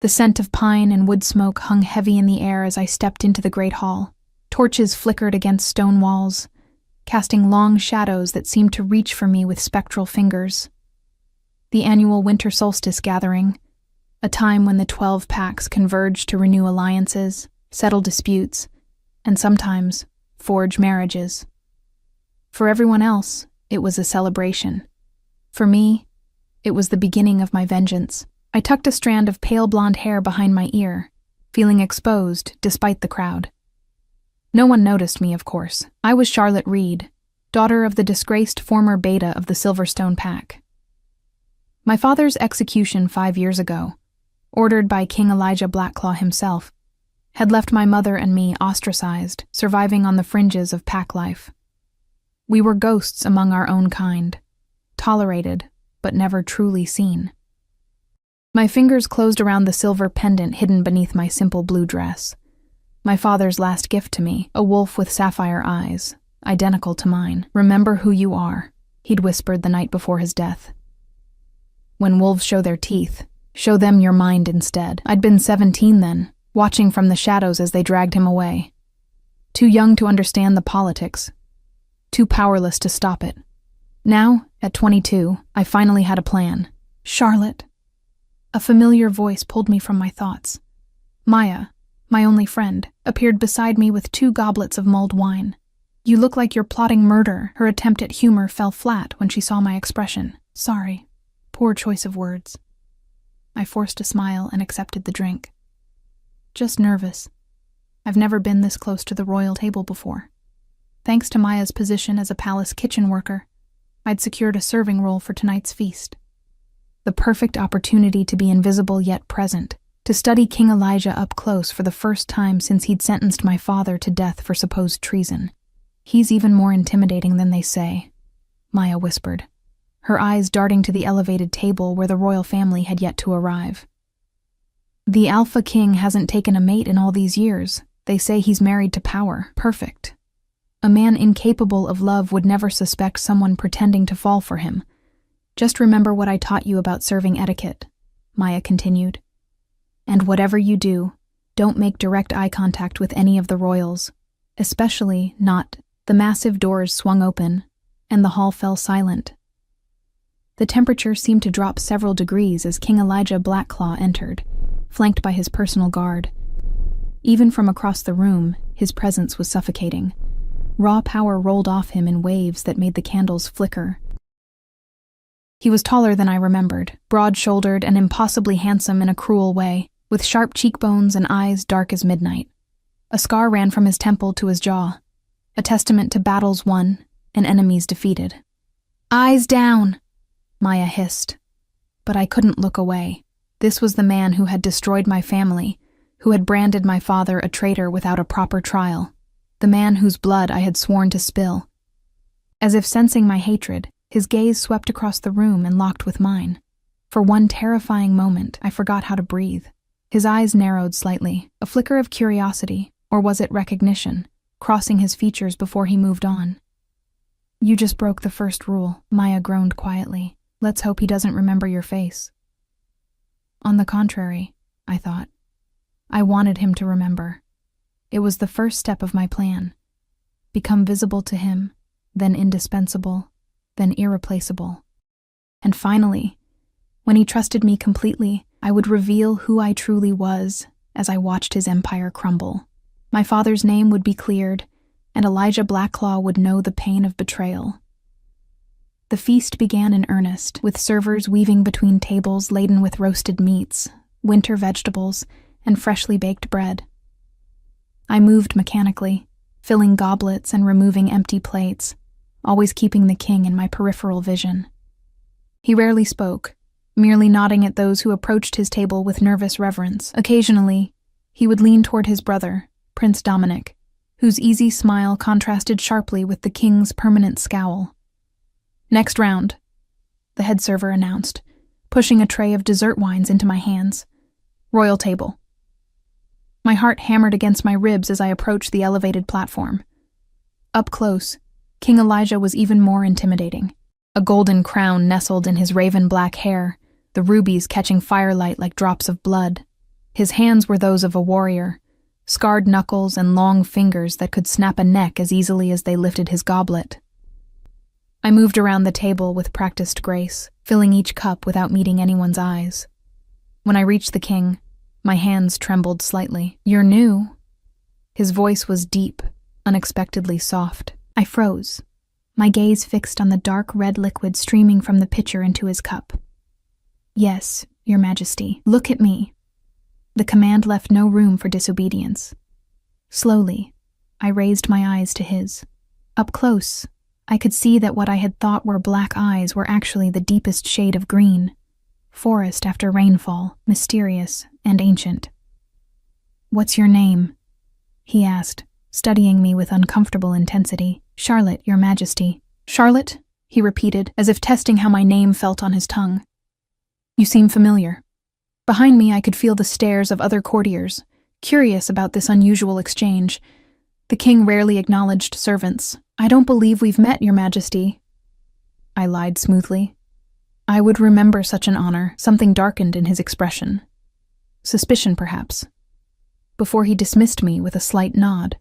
The scent of pine and wood smoke hung heavy in the air as I stepped into the great hall. Torches flickered against stone walls, casting long shadows that seemed to reach for me with spectral fingers. The annual winter solstice gathering, a time when the 12 packs converged to renew alliances, settle disputes, and sometimes forge marriages. For everyone else, it was a celebration. For me, it was the beginning of my vengeance. I tucked a strand of pale blonde hair behind my ear, feeling exposed despite the crowd. No one noticed me, of course. I was Charlotte Reed, daughter of the disgraced former beta of the Silverstone Pack. My father's execution 5 years ago, ordered by King Elijah Blackclaw himself, had left my mother and me ostracized, surviving on the fringes of pack life. We were ghosts among our own kind, tolerated, but never truly seen. My fingers closed around the silver pendant hidden beneath my simple blue dress. My father's last gift to me, a wolf with sapphire eyes, identical to mine. "Remember who you are," he'd whispered the night before his death. "When wolves show their teeth, show them your mind instead." I'd been 17 then, watching from the shadows as they dragged him away. Too young to understand the politics, too powerless to stop it. Now, at 22, I finally had a plan. "Charlotte." A familiar voice pulled me from my thoughts. Maya, my only friend, appeared beside me with 2 goblets of mulled wine. "You look like you're plotting murder." Her attempt at humor fell flat when she saw my expression. "Sorry. Poor choice of words." I forced a smile and accepted the drink. "Just nervous. I've never been this close to the royal table before. Thanks to Maya's position as a palace kitchen worker, I'd secured a serving role for tonight's feast. The perfect opportunity to be invisible yet present, to study King Elijah up close for the first time since he'd sentenced my father to death for supposed treason. "He's even more intimidating than they say," Maya whispered, her eyes darting to the elevated table where the royal family had yet to arrive. "The Alpha King hasn't taken a mate in all these years. They say he's married to power. Perfect. A man incapable of love would never suspect someone pretending to fall for him. Just remember what I taught you about serving etiquette," Maya continued. "And whatever you do, don't make direct eye contact with any of the royals, especially not." The massive doors swung open, and the hall fell silent. The temperature seemed to drop several degrees as King Elijah Blackclaw entered, flanked by his personal guard. Even from across the room, his presence was suffocating. Raw power rolled off him in waves that made the candles flicker. He was taller than I remembered, broad-shouldered and impossibly handsome in a cruel way, with sharp cheekbones and eyes dark as midnight. A scar ran from his temple to his jaw, a testament to battles won and enemies defeated. "Eyes down," Maya hissed. But I couldn't look away. This was the man who had destroyed my family, who had branded my father a traitor without a proper trial, the man whose blood I had sworn to spill. As if sensing my hatred, his gaze swept across the room and locked with mine. For one terrifying moment, I forgot how to breathe. His eyes narrowed slightly, a flicker of curiosity, or was it recognition, crossing his features before he moved on. "You just broke the first rule," Maya groaned quietly. "Let's hope he doesn't remember your face." On the contrary, I thought. I wanted him to remember. It was the first step of my plan. Become visible to him, then indispensable, then irreplaceable. And finally, when he trusted me completely, I would reveal who I truly was as I watched his empire crumble. My father's name would be cleared, and Elijah Blackclaw would know the pain of betrayal. The feast began in earnest, with servers weaving between tables laden with roasted meats, winter vegetables, and freshly baked bread. I moved mechanically, filling goblets and removing empty plates, always keeping the king in my peripheral vision. He rarely spoke, merely nodding at those who approached his table with nervous reverence. Occasionally, he would lean toward his brother, Prince Dominic, whose easy smile contrasted sharply with the king's permanent scowl. "Next round," the head server announced, pushing a tray of dessert wines into my hands. "Royal table." My heart hammered against my ribs as I approached the elevated platform. Up close, King Elijah was even more intimidating. A golden crown nestled in his raven black hair, the rubies catching firelight like drops of blood. His hands were those of a warrior, scarred knuckles and long fingers that could snap a neck as easily as they lifted his goblet. I moved around the table with practiced grace, filling each cup without meeting anyone's eyes. When I reached the king, my hands trembled slightly. "You're new." His voice was deep, unexpectedly soft. I froze, my gaze fixed on the dark red liquid streaming from the pitcher into his cup. "Yes, Your Majesty, look at me." The command left no room for disobedience. Slowly, I raised my eyes to his. Up close, I could see that what I had thought were black eyes were actually the deepest shade of green. Forest after rainfall, mysterious and ancient. "What's your name?" he asked, studying me with uncomfortable intensity. "Charlotte, Your Majesty." "Charlotte?" he repeated, as if testing how my name felt on his tongue. "You seem familiar." Behind me I could feel the stares of other courtiers, curious about this unusual exchange. The king rarely acknowledged servants. "I don't believe we've met, Your Majesty." I lied smoothly. I would remember such an honor. Something darkened in his expression. Suspicion, perhaps. Before he dismissed me with a slight nod.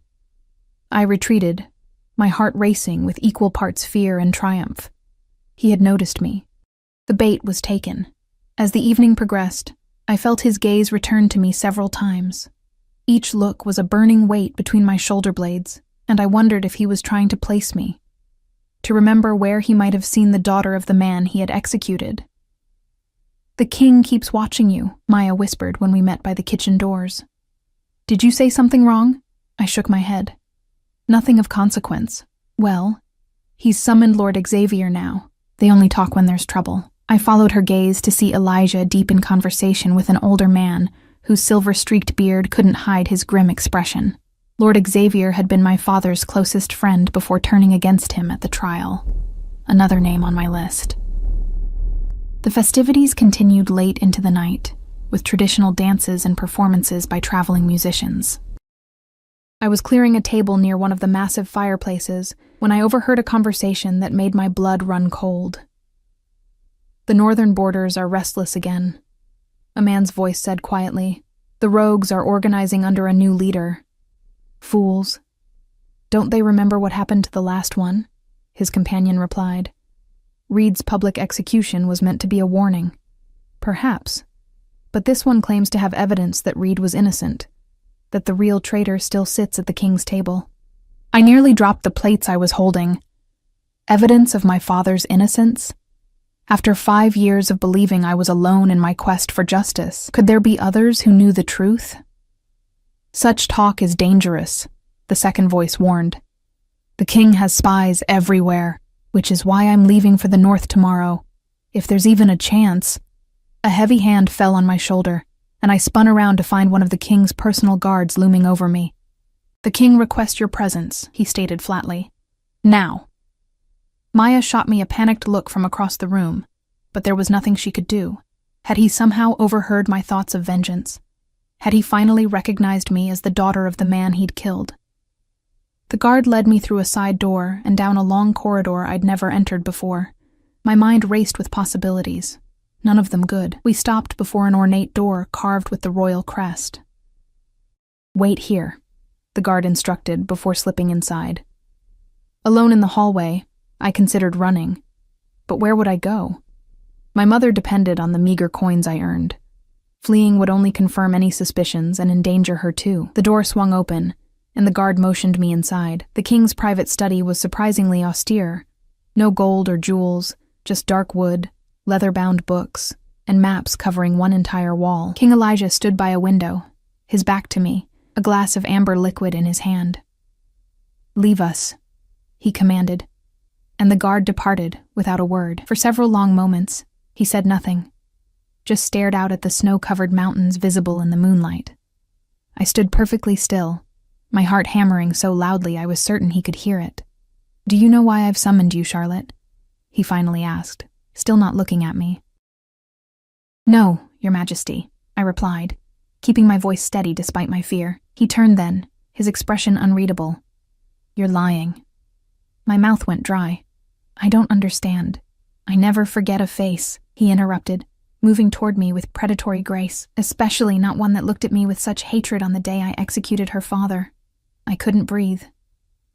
I retreated, my heart racing with equal parts fear and triumph. He had noticed me. The bait was taken. As the evening progressed, I felt his gaze return to me several times. Each look was a burning weight between my shoulder blades, and I wondered if he was trying to place me, to remember where he might have seen the daughter of the man he had executed. "The king keeps watching you," Maya whispered when we met by the kitchen doors. "Did you say something wrong?" I shook my head. "Nothing of consequence." "Well, he's summoned Lord Xavier now. They only talk when there's trouble." I followed her gaze to see Elijah deep in conversation with an older man whose silver-streaked beard couldn't hide his grim expression. Lord Xavier had been my father's closest friend before turning against him at the trial. Another name on my list. The festivities continued late into the night, with traditional dances and performances by traveling musicians. I was clearing a table near one of the massive fireplaces when I overheard a conversation that made my blood run cold. "The northern borders are restless again," a man's voice said quietly. "The rogues are organizing under a new leader." "Fools. Don't they remember what happened to the last one?" his companion replied. "Reed's public execution was meant to be a warning." "Perhaps. But this one claims to have evidence that Reed was innocent, that the real traitor still sits at the king's table." I nearly dropped the plates I was holding. Evidence of my father's innocence? After 5 years of believing I was alone in my quest for justice, could there be others who knew the truth? "Such talk is dangerous," the second voice warned. "The king has spies everywhere, which is why I'm leaving for the north tomorrow. If there's even a chance." A heavy hand fell on my shoulder, and I spun around to find one of the king's personal guards looming over me. "The king requests your presence," he stated flatly. "Now." Maya shot me a panicked look from across the room, but there was nothing she could do. Had he somehow overheard my thoughts of vengeance? Had he finally recognized me as the daughter of the man he'd killed? The guard led me through a side door and down a long corridor I'd never entered before. My mind raced with possibilities, none of them good. We stopped before an ornate door carved with the royal crest. "Wait here," the guard instructed before slipping inside. Alone in the hallway, I considered running. But where would I go? My mother depended on the meager coins I earned. Fleeing would only confirm any suspicions and endanger her too. The door swung open, and the guard motioned me inside. The king's private study was surprisingly austere. No gold or jewels, just dark wood, leather-bound books, and maps covering one entire wall. King Elijah stood by a window, his back to me, a glass of amber liquid in his hand. "Leave us," he commanded, and the guard departed without a word. For several long moments, he said nothing, just stared out at the snow-covered mountains visible in the moonlight. I stood perfectly still, my heart hammering so loudly I was certain he could hear it. "Do you know why I've summoned you, Charlotte?" he finally asked, still not looking at me. "No, Your Majesty," I replied, keeping my voice steady despite my fear. He turned then, his expression unreadable. "You're lying." My mouth went dry. "I don't understand. I never forget a face," he interrupted, moving toward me with predatory grace, especially not one that looked at me with such hatred on the day I executed her father. I couldn't breathe,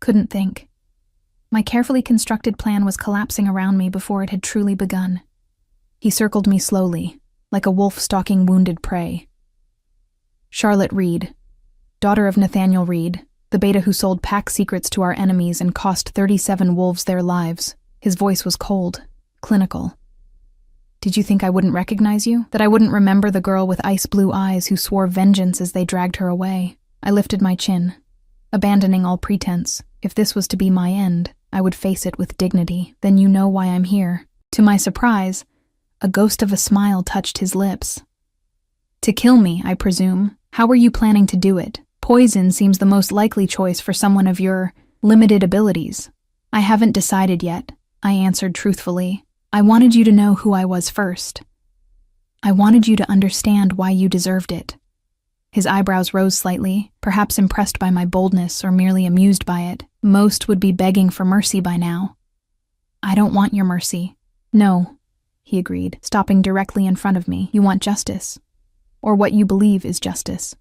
couldn't think. My carefully constructed plan was collapsing around me before it had truly begun. He circled me slowly, like a wolf stalking wounded prey. Charlotte Reed, daughter of Nathaniel Reed, the beta who sold pack secrets to our enemies and cost 37 wolves their lives. His voice was cold, clinical. Did you think I wouldn't recognize you? That I wouldn't remember the girl with ice-blue eyes who swore vengeance as they dragged her away? I lifted my chin, abandoning all pretense. If this was to be my end, I would face it with dignity. Then you know why I'm here. To my surprise, a ghost of a smile touched his lips. To kill me, I presume. How are you planning to do it? Poison seems the most likely choice for someone of your limited abilities. I haven't decided yet, I answered truthfully. I wanted you to know who I was first. I wanted you to understand why you deserved it. His eyebrows rose slightly, perhaps impressed by my boldness or merely amused by it. Most would be begging for mercy by now. I don't want your mercy. No, he agreed, stopping directly in front of me. You want justice, or what you believe is justice.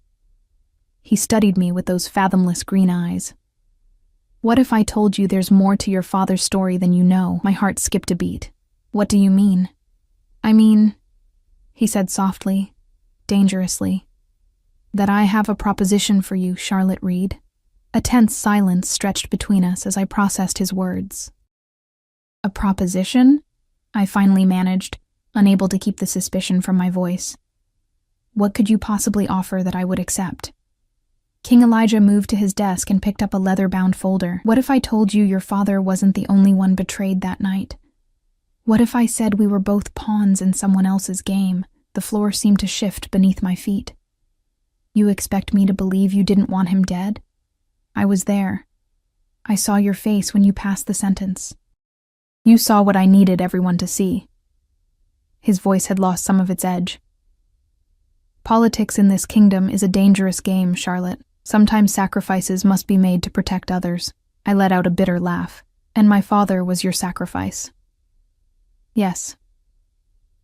He studied me with those fathomless green eyes. What if I told you there's more to your father's story than you know? My heart skipped a beat. What do you mean? I mean, he said softly, dangerously, that I have a proposition for you, Charlotte Reed. A tense silence stretched between us as I processed his words. A proposition? I finally managed, unable to keep the suspicion from my voice. What could you possibly offer that I would accept? King Elijah moved to his desk and picked up a leather-bound folder. What if I told you your father wasn't the only one betrayed that night? What if I said we were both pawns in someone else's game? The floor seemed to shift beneath my feet. You expect me to believe you didn't want him dead? I was there. I saw your face when you passed the sentence. You saw what I needed everyone to see. His voice had lost some of its edge. Politics in this kingdom is a dangerous game, Charlotte. Sometimes sacrifices must be made to protect others. I let out a bitter laugh. And my father was your sacrifice. Yes.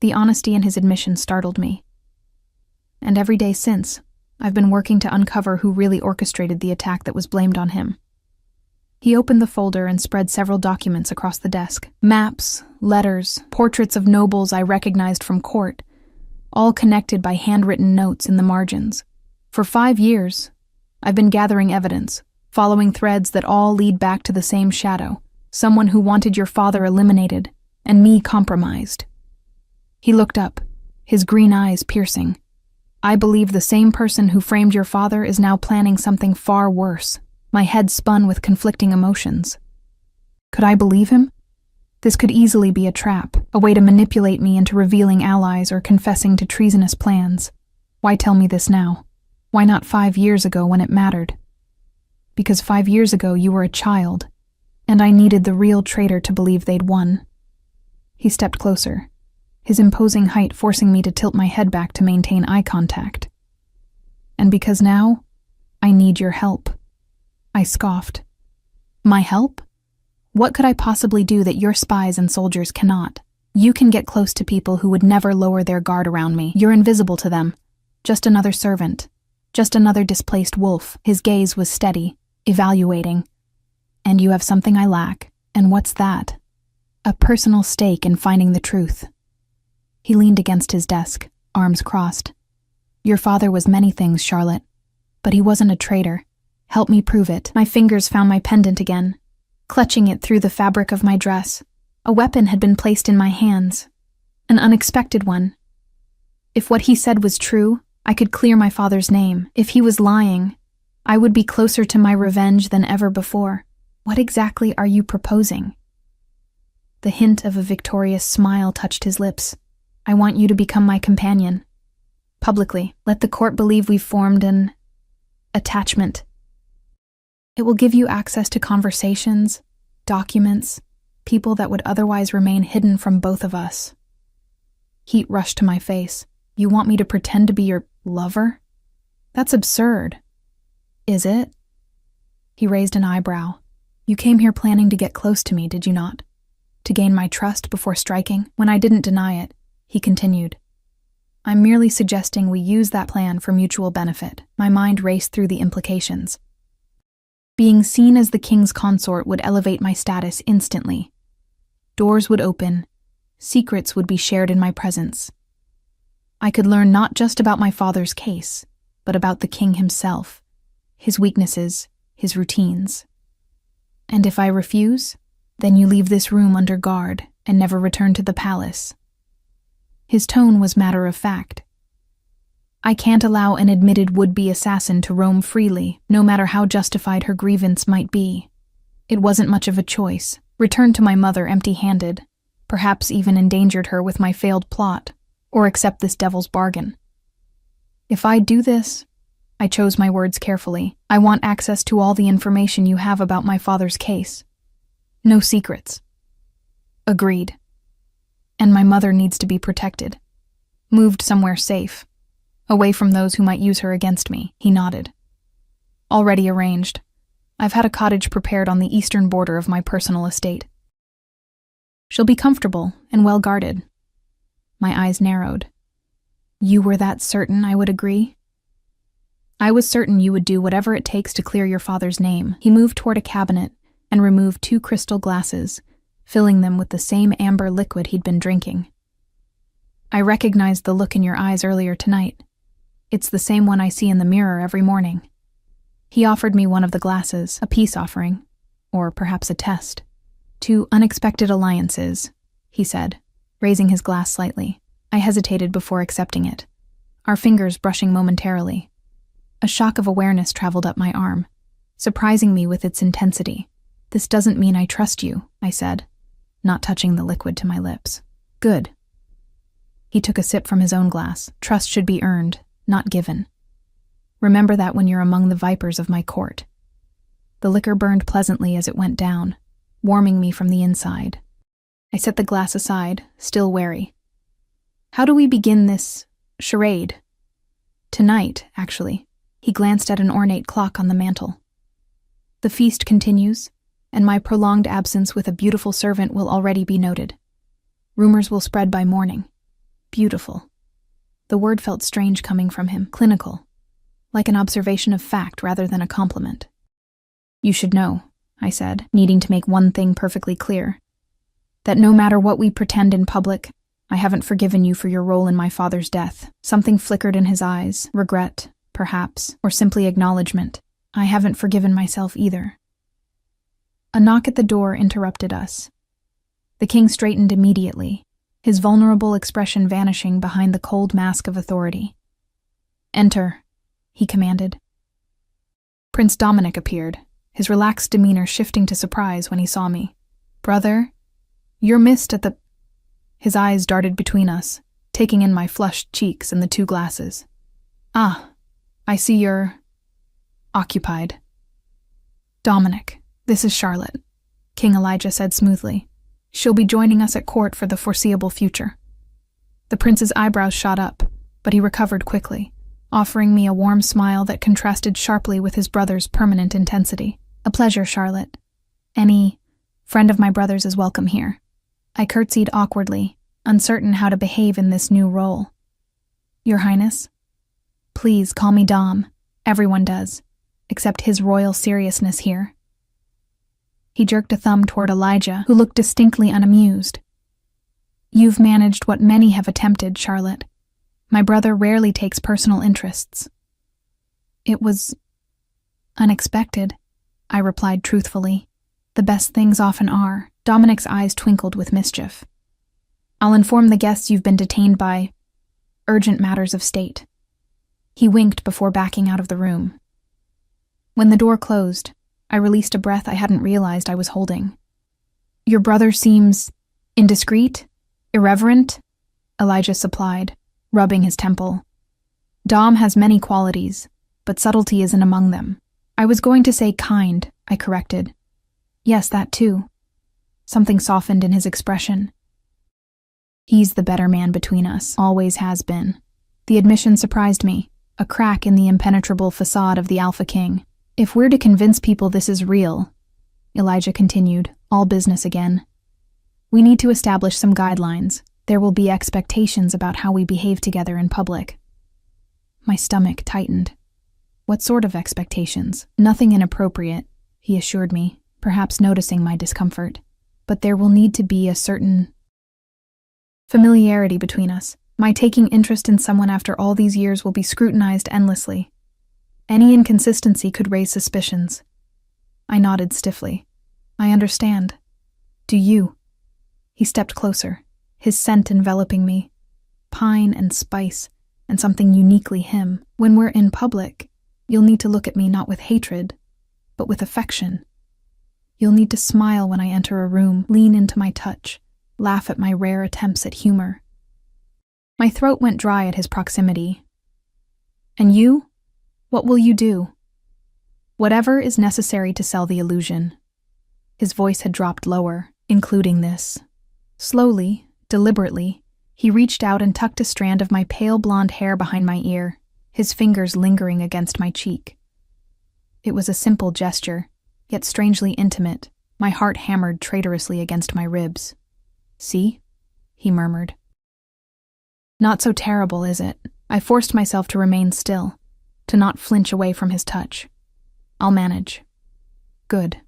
The honesty in his admission startled me. And every day since, I've been working to uncover who really orchestrated the attack that was blamed on him. He opened the folder and spread several documents across the desk. Maps, letters, portraits of nobles I recognized from court, all connected by handwritten notes in the margins. For 5 years, I've been gathering evidence, following threads that all lead back to the same shadow, someone who wanted your father eliminated, and me compromised. He looked up, his green eyes piercing. I believe the same person who framed your father is now planning something far worse. My head spun with conflicting emotions. Could I believe him? This could easily be a trap, a way to manipulate me into revealing allies or confessing to treasonous plans. Why tell me this now? Why not 5 years ago when it mattered? Because 5 years ago you were a child, and I needed the real traitor to believe they'd won. He stepped closer, his imposing height forcing me to tilt my head back to maintain eye contact. And because now, I need your help. I scoffed. My help? What could I possibly do that your spies and soldiers cannot? You can get close to people who would never lower their guard around me. You're invisible to them. Just another servant. Just another displaced wolf. His gaze was steady, evaluating. And you have something I lack. And what's that? A personal stake in finding the truth. He leaned against his desk, arms crossed. Your father was many things, Charlotte, but he wasn't a traitor. Help me prove it. My fingers found my pendant again, clutching it through the fabric of my dress. A weapon had been placed in my hands, an unexpected one. If what he said was true, I could clear my father's name. If he was lying, I would be closer to my revenge than ever before. What exactly are you proposing? The hint of a victorious smile touched his lips. I want you to become my companion. Publicly, let the court believe we've formed an attachment. It will give you access to conversations, documents, people that would otherwise remain hidden from both of us. Heat rushed to my face. You want me to pretend to be your lover? That's absurd. Is it? He raised an eyebrow. You came here planning to get close to me, did you not? To gain my trust before striking? When I didn't deny it, he continued. I'm merely suggesting we use that plan for mutual benefit. My mind raced through the implications. Being seen as the king's consort would elevate my status instantly. Doors would open, secrets would be shared in my presence. I could learn not just about my father's case, but about the king himself, his weaknesses, his routines. And if I refuse, then you leave this room under guard and never return to the palace. His tone was matter of fact. I can't allow an admitted would-be assassin to roam freely, no matter how justified her grievance might be. It wasn't much of a choice. Return to my mother empty-handed, perhaps even endangered her with my failed plot, or accept this devil's bargain. If I do this, I chose my words carefully. I want access to all the information you have about my father's case. No secrets. Agreed. And my mother needs to be protected. Moved somewhere safe. Away from those who might use her against me, he nodded. Already arranged. I've had a cottage prepared on the eastern border of my personal estate. She'll be comfortable and well guarded. My eyes narrowed. You were that certain I would agree? I was certain you would do whatever it takes to clear your father's name. He moved toward a cabinet and removed 2 crystal glasses, filling them with the same amber liquid he'd been drinking. I recognized the look in your eyes earlier tonight. It's the same one I see in the mirror every morning. He offered me one of the glasses, a peace offering, or perhaps a test. 2 unexpected alliances, he said, raising his glass slightly. I hesitated before accepting it, our fingers brushing momentarily. A shock of awareness traveled up my arm, surprising me with its intensity. This doesn't mean I trust you, I said, not touching the liquid to my lips. Good. He took a sip from his own glass. Trust should be earned, not given. Remember that when you're among the vipers of my court. The liquor burned pleasantly as it went down, warming me from the inside. I set the glass aside, still wary. How do we begin this charade? Tonight, actually. He glanced at an ornate clock on the mantel. The feast continues, and my prolonged absence with a beautiful servant will already be noted. Rumors will spread by morning. Beautiful. The word felt strange coming from him, clinical, like an observation of fact rather than a compliment. You should know, I said, needing to make one thing perfectly clear, that no matter what we pretend in public, I haven't forgiven you for your role in my father's death. Something flickered in his eyes, regret, perhaps, or simply acknowledgement. I haven't forgiven myself either. A knock at the door interrupted us. The king straightened immediately, his vulnerable expression vanishing behind the cold mask of authority. Enter, he commanded. Prince Dominic appeared, his relaxed demeanor shifting to surprise when he saw me. Brother, you're missed at the... His eyes darted between us, taking in my flushed cheeks and the 2 glasses. Ah, I see you're... occupied. Dominic, this is Charlotte, King Elijah said smoothly. She'll be joining us at court for the foreseeable future. The prince's eyebrows shot up, but he recovered quickly, offering me a warm smile that contrasted sharply with his brother's permanent intensity. A pleasure, Charlotte. Any friend of my brother's is welcome here. I curtsied awkwardly, uncertain how to behave in this new role. Your Highness? Please call me Dom. Everyone does, except his royal seriousness here. He jerked a thumb toward Elijah, who looked distinctly unamused. You've managed what many have attempted, Charlotte. My brother rarely takes personal interests. It was unexpected, I replied truthfully. The best things often are. Dominic's eyes twinkled with mischief. I'll inform the guests you've been detained by urgent matters of state. He winked before backing out of the room. When the door closed, I released a breath I hadn't realized I was holding. Your brother seems indiscreet, irreverent, Elijah supplied, rubbing his temple. Dom has many qualities, but subtlety isn't among them. I was going to say kind, I corrected. Yes, that too. Something softened in his expression. He's the better man between us, always has been. The admission surprised me, a crack in the impenetrable facade of the Alpha King. If we're to convince people this is real, Elijah continued, all business again, we need to establish some guidelines, There will be expectations about how we behave together in public. My stomach tightened. What sort of expectations? Nothing inappropriate, he assured me, perhaps noticing my discomfort. But there will need to be a certain familiarity between us. My taking interest in someone after all these years will be scrutinized endlessly. Any inconsistency could raise suspicions. I nodded stiffly. I understand. Do you? He stepped closer, his scent enveloping me. Pine and spice, and something uniquely him. When we're in public, you'll need to look at me not with hatred, but with affection. You'll need to smile when I enter a room, lean into my touch, laugh at my rare attempts at humor. My throat went dry at his proximity. And you? What will you do? Whatever is necessary to sell the illusion. His voice had dropped lower, including this. Slowly, deliberately, he reached out and tucked a strand of my pale blonde hair behind my ear, his fingers lingering against my cheek. It was a simple gesture, yet strangely intimate, my heart hammered traitorously against my ribs. See? He murmured. Not so terrible, is it? I forced myself to remain still, to not flinch away from his touch. I'll manage. Good.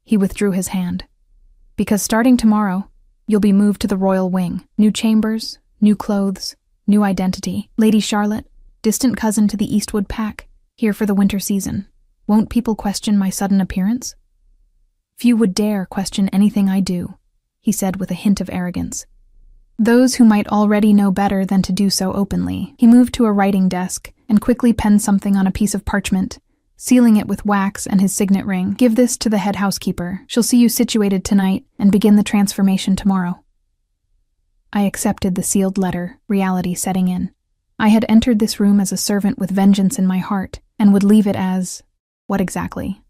He withdrew his hand. Because starting tomorrow, you'll be moved to the royal wing. New chambers, new clothes, new identity. Lady Charlotte, distant cousin to the Eastwood pack, here for the winter season. Won't people question my sudden appearance? Few would dare question anything I do, he said with a hint of arrogance. Those who might already know better than to do so openly. He moved to a writing desk and quickly penned something on a piece of parchment, sealing it with wax and his signet ring. Give this to the head housekeeper. She'll see you situated tonight and begin the transformation tomorrow. I accepted the sealed letter, reality setting in. I had entered this room as a servant with vengeance in my heart, and would leave it as… what exactly?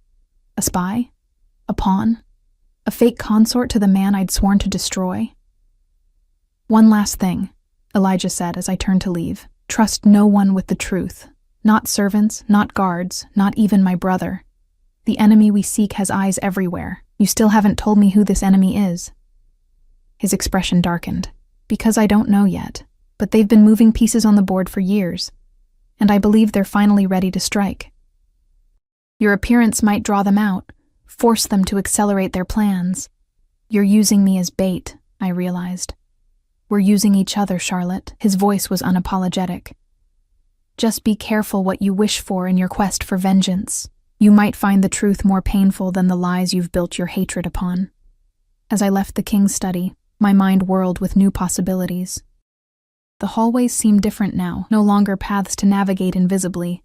A spy? A pawn? A fake consort to the man I'd sworn to destroy? One last thing, Elijah said as I turned to leave. Trust no one with the truth. Not servants, not guards, not even my brother. The enemy we seek has eyes everywhere. You still haven't told me who this enemy is. His expression darkened. Because I don't know yet, but they've been moving pieces on the board for years, and I believe they're finally ready to strike. Your appearance might draw them out, force them to accelerate their plans. You're using me as bait, I realized. We're using each other, Charlotte. His voice was unapologetic. Just be careful what you wish for in your quest for vengeance. You might find the truth more painful than the lies you've built your hatred upon. As I left the king's study, my mind whirled with new possibilities. The hallways seemed different now, no longer paths to navigate invisibly,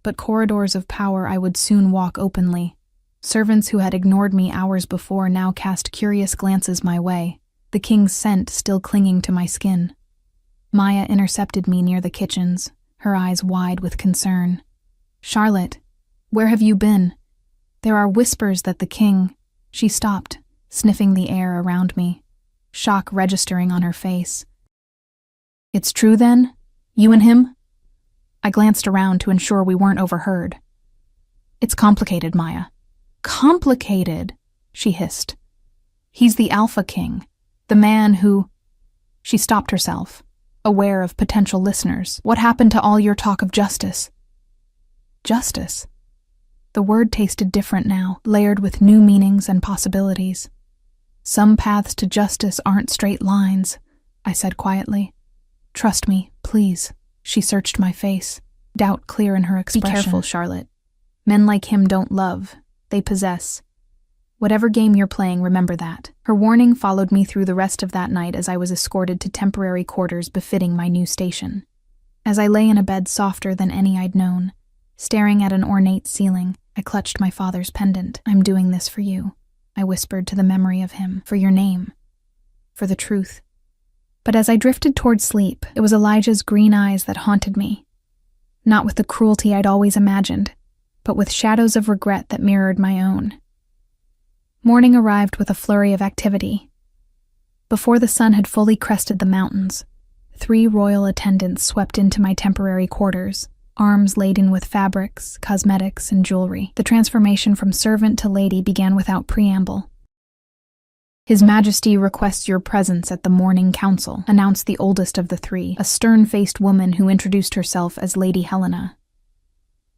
but corridors of power I would soon walk openly. Servants who had ignored me hours before now cast curious glances my way, the king's scent still clinging to my skin. Maya intercepted me near the kitchens, her eyes wide with concern. Charlotte, where have you been? There are whispers that the king… She stopped, sniffing the air around me, shock registering on her face. It's true then? You and him? I glanced around to ensure we weren't overheard. It's complicated, Maya. Complicated, she hissed. He's the Alpha King, the man who… She stopped herself, aware of potential listeners. What happened to all your talk of justice? Justice? The word tasted different now, layered with new meanings and possibilities. Some paths to justice aren't straight lines, I said quietly. Trust me, please. She searched my face, doubt clear in her expression. Be careful, Charlotte. Men like him don't love, they possess. Whatever game you're playing, remember that. Her warning followed me through the rest of that night as I was escorted to temporary quarters befitting my new station. As I lay in a bed softer than any I'd known, staring at an ornate ceiling, I clutched my father's pendant. I'm doing this for you, I whispered to the memory of him, for your name, for the truth. But as I drifted toward sleep, it was Elijah's green eyes that haunted me. Not with the cruelty I'd always imagined, but with shadows of regret that mirrored my own. Morning arrived with a flurry of activity. Before the sun had fully crested the mountains, 3 royal attendants swept into my temporary quarters, arms laden with fabrics, cosmetics, and jewelry. The transformation from servant to lady began without preamble. His Majesty requests your presence at the morning council, announced the oldest of the three, a stern-faced woman who introduced herself as Lady Helena.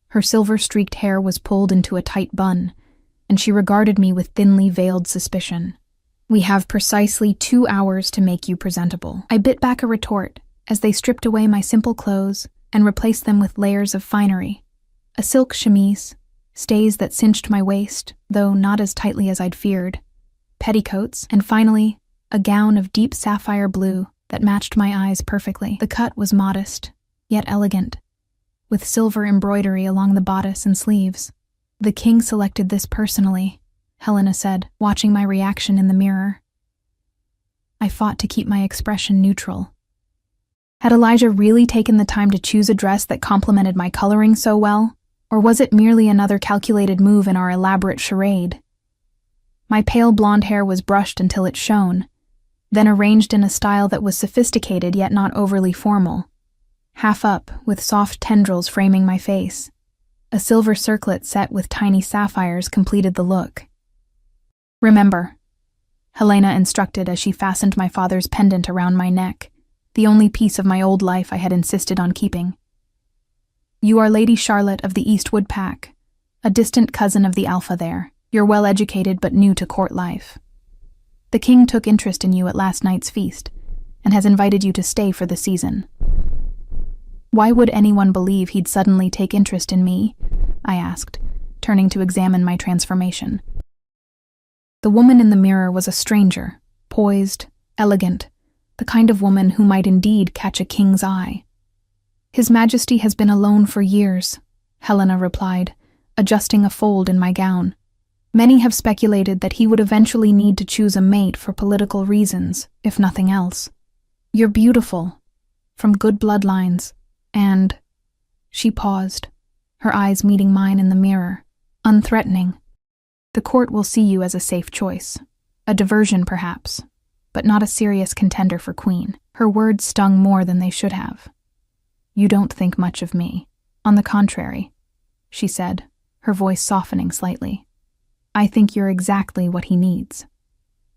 Her silver-streaked hair was pulled into a tight bun, and she regarded me with thinly veiled suspicion. We have precisely 2 hours to make you presentable. I bit back a retort as they stripped away my simple clothes and replaced them with layers of finery. A silk chemise, stays that cinched my waist, though not as tightly as I'd feared, petticoats, and finally, a gown of deep sapphire blue that matched my eyes perfectly. The cut was modest, yet elegant, with silver embroidery along the bodice and sleeves. The king selected this personally, Helena said, watching my reaction in the mirror. I fought to keep my expression neutral. Had Elijah really taken the time to choose a dress that complemented my coloring so well, or was it merely another calculated move in our elaborate charade? My pale blonde hair was brushed until it shone, then arranged in a style that was sophisticated yet not overly formal. Half up, with soft tendrils framing my face. A silver circlet set with tiny sapphires completed the look. Remember, Helena instructed as she fastened my father's pendant around my neck, the only piece of my old life I had insisted on keeping. You are Lady Charlotte of the Eastwood Pack, a distant cousin of the Alpha there. You're well-educated but new to court life. The king took interest in you at last night's feast, and has invited you to stay for the season. Why would anyone believe he'd suddenly take interest in me? I asked, turning to examine my transformation. The woman in the mirror was a stranger, poised, elegant, the kind of woman who might indeed catch a king's eye. His Majesty has been alone for years, Helena replied, adjusting a fold in my gown. Many have speculated that he would eventually need to choose a mate for political reasons, if nothing else. You're beautiful, from good bloodlines, and... She paused, her eyes meeting mine in the mirror, unthreatening. The court will see you as a safe choice. A diversion, perhaps, but not a serious contender for queen. Her words stung more than they should have. You don't think much of me. On the contrary, she said, her voice softening slightly. I think you're exactly what he needs.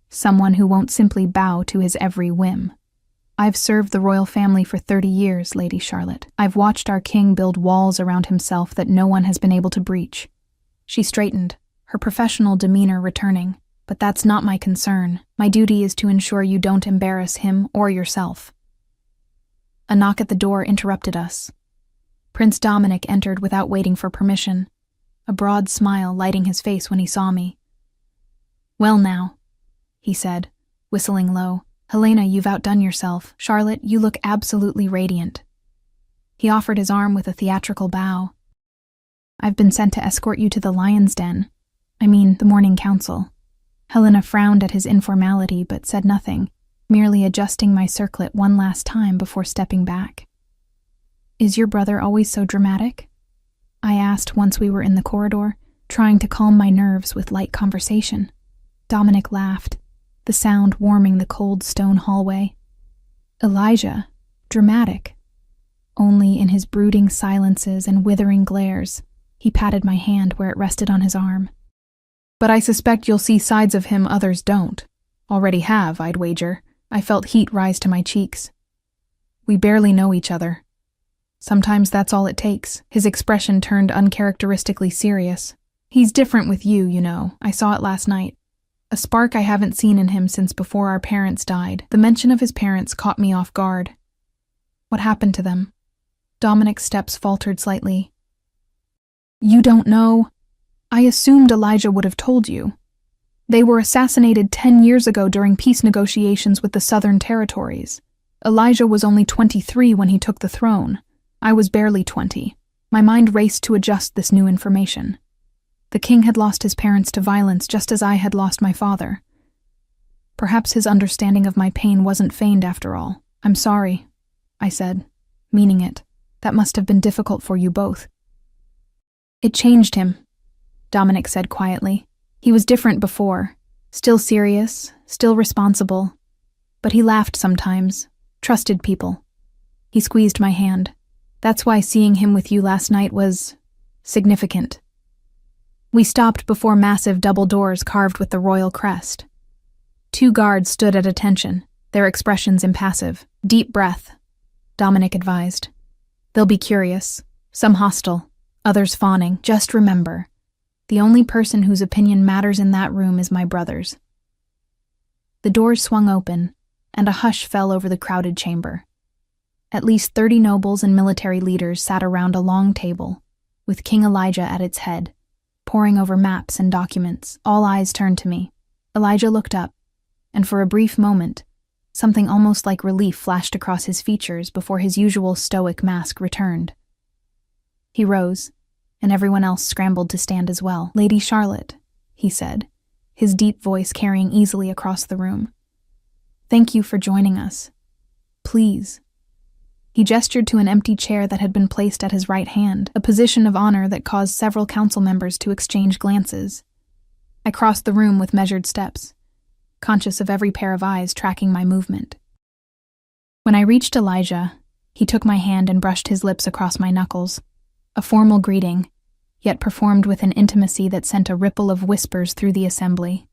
Someone who won't simply bow to his every whim. I've served the royal family for 30 years, Lady Charlotte. I've watched our king build walls around himself that no one has been able to breach. She straightened, her professional demeanor returning. But that's not my concern. My duty is to ensure you don't embarrass him or yourself. A knock at the door interrupted us. Prince Dominic entered without waiting for permission, a broad smile lighting his face when he saw me. Well now, he said, whistling low. Helena, you've outdone yourself. Charlotte, you look absolutely radiant. He offered his arm with a theatrical bow. I've been sent to escort you to the lion's den. The morning council. Helena frowned at his informality but said nothing, merely adjusting my circlet one last time before stepping back. Is your brother always so dramatic? I asked once we were in the corridor, trying to calm my nerves with light conversation. Dominic laughed, the sound warming the cold stone hallway. Elijah, dramatic. Only in his brooding silences and withering glares, he patted my hand where it rested on his arm. But I suspect you'll see sides of him others don't. Already have, I'd wager. I felt heat rise to my cheeks. We barely know each other. Sometimes that's all it takes. His expression turned uncharacteristically serious. He's different with you, you know. I saw it last night. A spark I haven't seen in him since before our parents died. The mention of his parents caught me off guard. What happened to them? Dominic's steps faltered slightly. You don't know? I assumed Elijah would have told you. They were assassinated 10 years ago during peace negotiations with the Southern Territories. Elijah was only 23 when he took the throne. I was barely 20. My mind raced to adjust this new information. The king had lost his parents to violence just as I had lost my father. Perhaps his understanding of my pain wasn't feigned after all. I'm sorry, I said, meaning it. That must have been difficult for you both. It changed him, Dominic said quietly. He was different before, still serious, still responsible, but he laughed sometimes, trusted people. He squeezed my hand. That's why seeing him with you last night was significant. We stopped before massive double doors carved with the royal crest. Two guards stood at attention, their expressions impassive. Deep breath, Dominic advised. They'll be curious, some hostile, others fawning. Just remember, the only person whose opinion matters in that room is my brother's. The doors swung open, and a hush fell over the crowded chamber. At least 30 nobles and military leaders sat around a long table, with King Elijah at its head, poring over maps and documents. All eyes turned to me. Elijah looked up, and for a brief moment, something almost like relief flashed across his features before his usual stoic mask returned. He rose, and everyone else scrambled to stand as well. "Lady Charlotte," he said, his deep voice carrying easily across the room. "Thank you for joining us. Please." He gestured to an empty chair that had been placed at his right hand, a position of honor that caused several council members to exchange glances. I crossed the room with measured steps, conscious of every pair of eyes tracking my movement. When I reached Elijah, he took my hand and brushed his lips across my knuckles, a formal greeting, yet performed with an intimacy that sent a ripple of whispers through the assembly.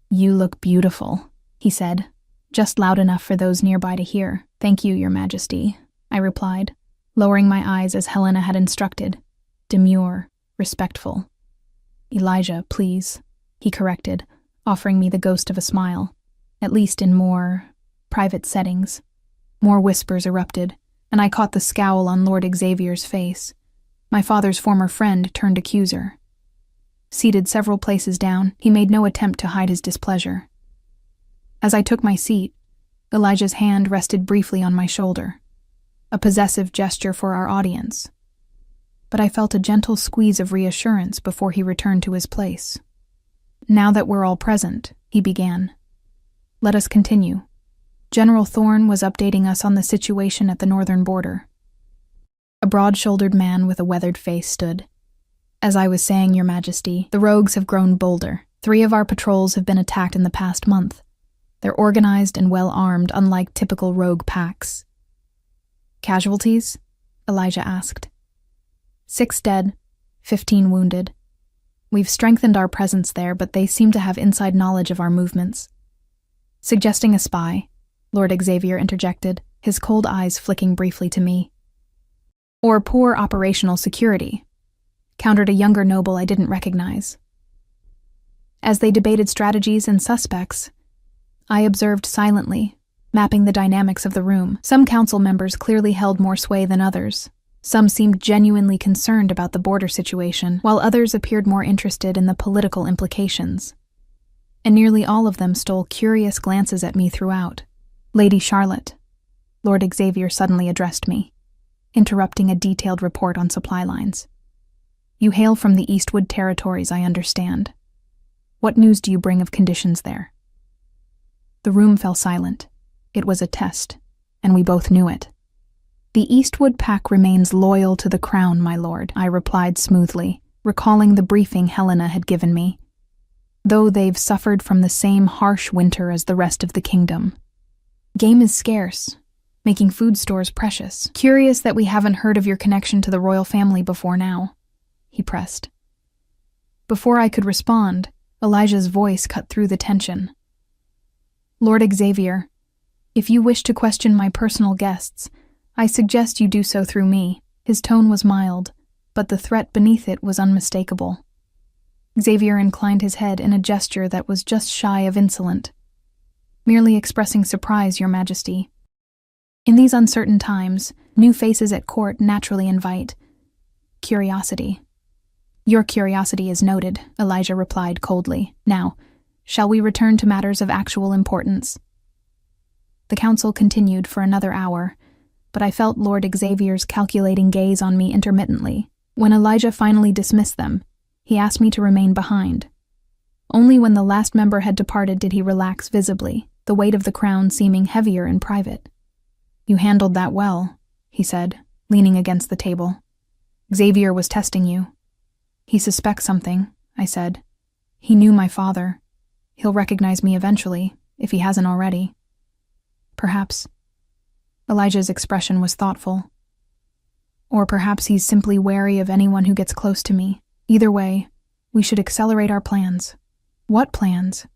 "You look beautiful," he said, just loud enough for those nearby to hear. "Thank you, Your Majesty," I replied, lowering my eyes as Helena had instructed, demure, respectful. "Elijah, please," he corrected, offering me the ghost of a smile, at least in more private settings. More whispers erupted, and I caught the scowl on Lord Xavier's face. My father's former friend turned accuser. Seated several places down, he made no attempt to hide his displeasure. As I took my seat, Elijah's hand rested briefly on my shoulder, a possessive gesture for our audience. But I felt a gentle squeeze of reassurance before he returned to his place. "Now that we're all present," he began, "let us continue. General Thorne was updating us on the situation at the northern border." A broad-shouldered man with a weathered face stood. "As I was saying, Your Majesty, the rogues have grown bolder. 3 of our patrols have been attacked in the past month. They're organized and well-armed, unlike typical rogue packs." "Casualties?" Elijah asked. 6 dead, 15 wounded. We've strengthened our presence there, but they seem to have inside knowledge of our movements." "Suggesting a spy," Lord Xavier interjected, his cold eyes flicking briefly to me. "Or poor operational security," countered a younger noble I didn't recognize. As they debated strategies and suspects, I observed silently, mapping the dynamics of the room. Some council members clearly held more sway than others. Some seemed genuinely concerned about the border situation, while others appeared more interested in the political implications. And nearly all of them stole curious glances at me throughout. "Lady Charlotte," Lord Xavier suddenly addressed me, interrupting a detailed report on supply lines. "You hail from the Eastwood territories, I understand. What news do you bring of conditions there?" The room fell silent. It was a test, and we both knew it. "The Eastwood pack remains loyal to the crown, my lord," I replied smoothly, recalling the briefing Helena had given me, "though they've suffered from the same harsh winter as the rest of the kingdom. Game is scarce, making food stores precious. Curious that we haven't heard of your connection to the royal family before now," he pressed. Before I could respond, Elijah's voice cut through the tension. "Lord Xavier, if you wish to question my personal guests, I suggest you do so through me." His tone was mild, but the threat beneath it was unmistakable. Xavier inclined his head in a gesture that was just shy of insolent. "Merely expressing surprise, Your Majesty. In these uncertain times, new faces at court naturally invite curiosity." "Your curiosity is noted," Elijah replied coldly. "Now, shall we return to matters of actual importance?" The council continued for another hour, but I felt Lord Xavier's calculating gaze on me intermittently. When Elijah finally dismissed them, he asked me to remain behind. Only when the last member had departed did he relax visibly, the weight of the crown seeming heavier in private. "You handled that well," he said, leaning against the table. "Xavier was testing you." "He suspects something," I said. "He knew my father. He'll recognize me eventually, if he hasn't already." "Perhaps." Elijah's expression was thoughtful. "Or perhaps he's simply wary of anyone who gets close to me. Either way, we should accelerate our plans." "What plans?"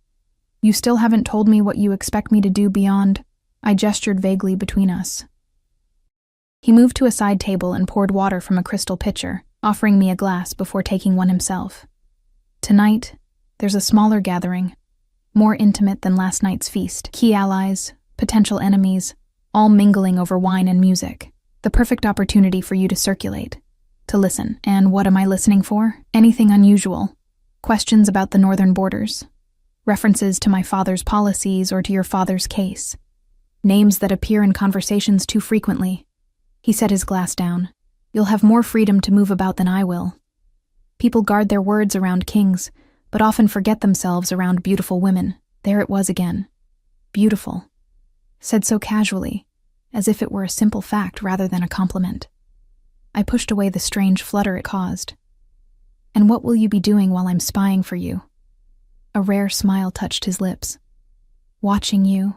You still haven't told me what you expect me to do beyond. I gestured vaguely between us. He moved to a side table and poured water from a crystal pitcher, offering me a glass before taking one himself. Tonight, there's a smaller gathering, more intimate than last night's feast. Key allies, potential enemies, all mingling over wine and music. The perfect opportunity for you to circulate, to listen. And what am I listening for? Anything unusual. Questions about the northern borders. References to my father's policies or to your father's case. Names that appear in conversations too frequently. He set his glass down. You'll have more freedom to move about than I will. People guard their words around kings, but often forget themselves around beautiful women. There it was again. Beautiful. Said so casually, as if it were a simple fact rather than a compliment. I pushed away the strange flutter it caused. And what will you be doing while I'm spying for you? A rare smile touched his lips. Watching you,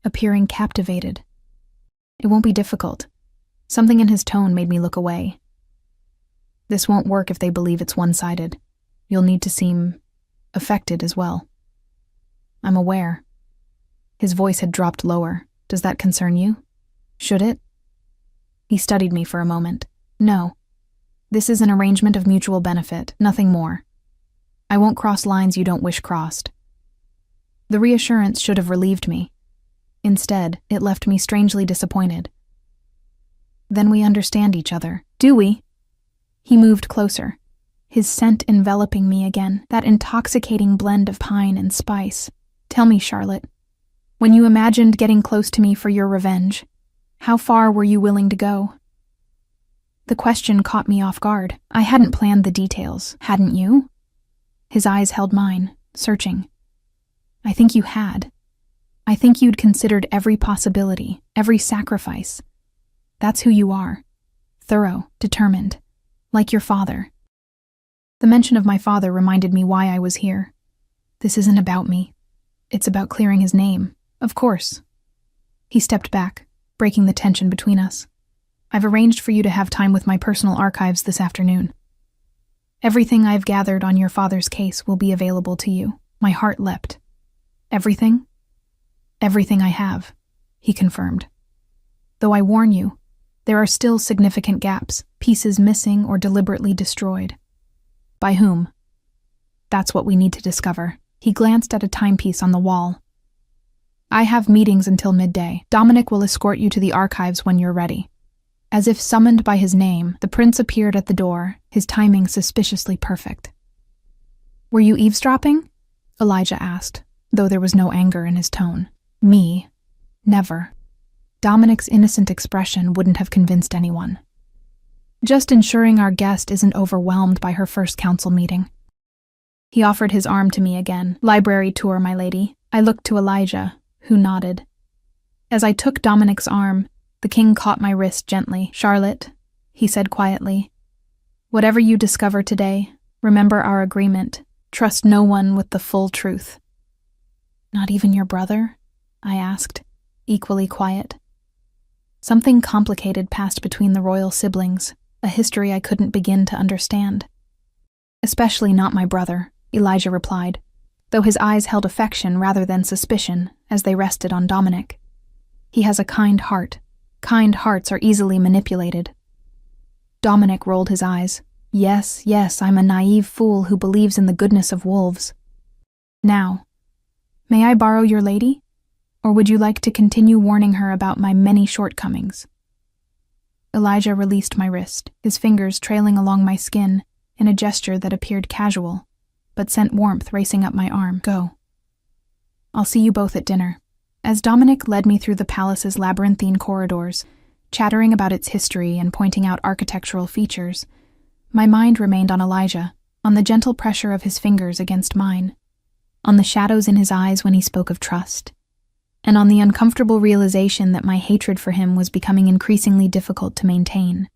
appearing captivated. It won't be difficult. Something in his tone made me look away. This won't work if they believe it's one-sided. You'll need to seem affected as well. I'm aware. His voice had dropped lower. Does that concern you? Should it? He studied me for a moment. No. This is an arrangement of mutual benefit, nothing more. I won't cross lines you don't wish crossed. The reassurance should have relieved me. Instead, it left me strangely disappointed. Then we understand each other, do we? He moved closer, his scent enveloping me again, that intoxicating blend of pine and spice. Tell me, Charlotte, when you imagined getting close to me for your revenge, how far were you willing to go? The question caught me off guard. I hadn't planned the details, hadn't you? His eyes held mine, searching. I think you had. I think you'd considered every possibility, every sacrifice. That's who you are. Thorough, determined. Like your father. The mention of my father reminded me why I was here. This isn't about me. It's about clearing his name. Of course. He stepped back, breaking the tension between us. I've arranged for you to have time with my personal archives this afternoon. Everything I've gathered on your father's case will be available to you. My heart leapt. Everything? Everything I have, he confirmed. Though I warn you, there are still significant gaps, pieces missing or deliberately destroyed. By whom? That's what we need to discover. He glanced at a timepiece on the wall. I have meetings until midday. Dominic will escort you to the archives when you're ready. As if summoned by his name, the prince appeared at the door, his timing suspiciously perfect. Were you eavesdropping? Elijah asked, though there was no anger in his tone. Me? Never. Dominic's innocent expression wouldn't have convinced anyone. Just ensuring our guest isn't overwhelmed by her first council meeting. He offered his arm to me again. Library tour, my lady. I looked to Elijah, who nodded. As I took Dominic's arm, the king caught my wrist gently. Charlotte, he said quietly, whatever you discover today, remember our agreement. Trust no one with the full truth. Not even your brother? I asked, equally quiet. Something complicated passed between the royal siblings, a history I couldn't begin to understand. Especially not my brother, Elijah replied, though his eyes held affection rather than suspicion as they rested on Dominic. He has a kind heart. Kind hearts are easily manipulated. Dominic rolled his eyes. Yes, I'm a naive fool who believes in the goodness of wolves. Now, may I borrow your lady? Or would you like to continue warning her about my many shortcomings? Elijah released my wrist, his fingers trailing along my skin in a gesture that appeared casual, but sent warmth racing up my arm. Go. I'll see you both at dinner. As Dominic led me through the palace's labyrinthine corridors, chattering about its history and pointing out architectural features, my mind remained on Elijah, on the gentle pressure of his fingers against mine, on the shadows in his eyes when he spoke of trust, and on the uncomfortable realization that my hatred for him was becoming increasingly difficult to maintain.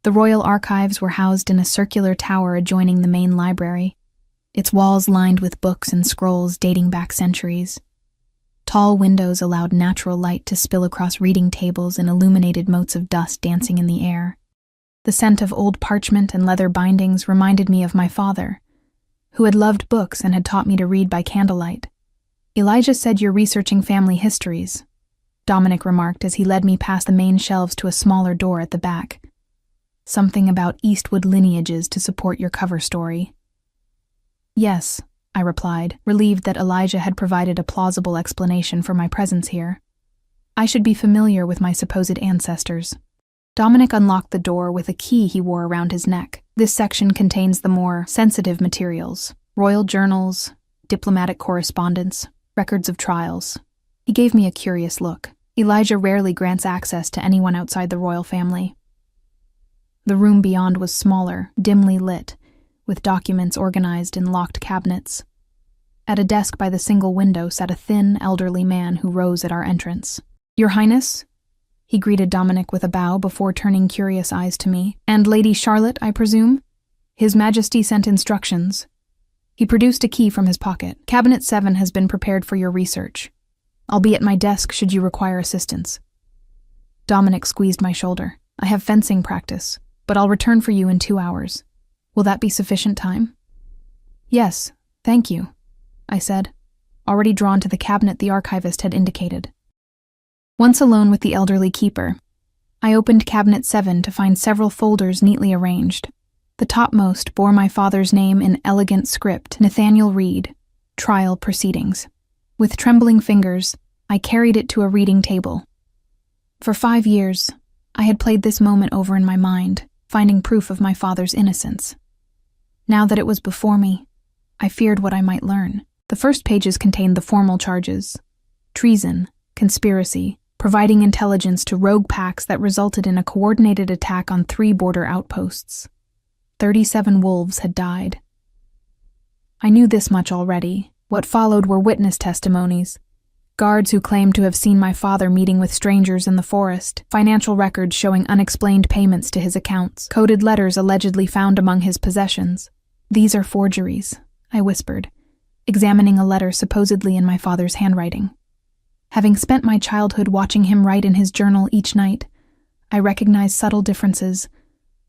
The royal archives were housed in a circular tower adjoining the main library, its walls lined with books and scrolls dating back centuries. Tall windows allowed natural light to spill across reading tables and illuminated motes of dust dancing in the air. The scent of old parchment and leather bindings reminded me of my father, who had loved books and had taught me to read by candlelight. Elijah said you're researching family histories, Dominic remarked as he led me past the main shelves to a smaller door at the back. Something about Eastwood lineages to support your cover story. Yes, I replied, relieved that Elijah had provided a plausible explanation for my presence here. I should be familiar with my supposed ancestors. Dominic unlocked the door with a key he wore around his neck. This section contains the more sensitive materials: royal journals, diplomatic correspondence, records of trials. He gave me a curious look. Elijah rarely grants access to anyone outside the royal family. The room beyond was smaller, dimly lit, with documents organized in locked cabinets. At a desk by the single window sat a thin, elderly man who rose at our entrance. "Your Highness?" He greeted Dominic with a bow before turning curious eyes to me. "And Lady Charlotte, I presume?" "His Majesty sent instructions." He produced a key from his pocket. "Cabinet 7 has been prepared for your research. I'll be at my desk should you require assistance." Dominic squeezed my shoulder. "I have fencing practice, but I'll return for you in 2 hours. Will that be sufficient time?" "Yes, thank you," I said, already drawn to the cabinet the archivist had indicated. Once alone with the elderly keeper, I opened Cabinet 7 to find several folders neatly arranged. The topmost bore my father's name in elegant script: Nathaniel Reed, Trial Proceedings. With trembling fingers, I carried it to a reading table. For 5 years, I had played this moment over in my mind, finding proof of my father's innocence. Now that it was before me, I feared what I might learn. The first pages contained the formal charges: treason, conspiracy, providing intelligence to rogue packs that resulted in a coordinated attack on 3 border outposts. 37 wolves had died. I knew this much already. What followed were witness testimonies: guards who claimed to have seen my father meeting with strangers in the forest, financial records showing unexplained payments to his accounts, coded letters allegedly found among his possessions. "These are forgeries," I whispered, examining a letter supposedly in my father's handwriting. Having spent my childhood watching him write in his journal each night, I recognized subtle differences: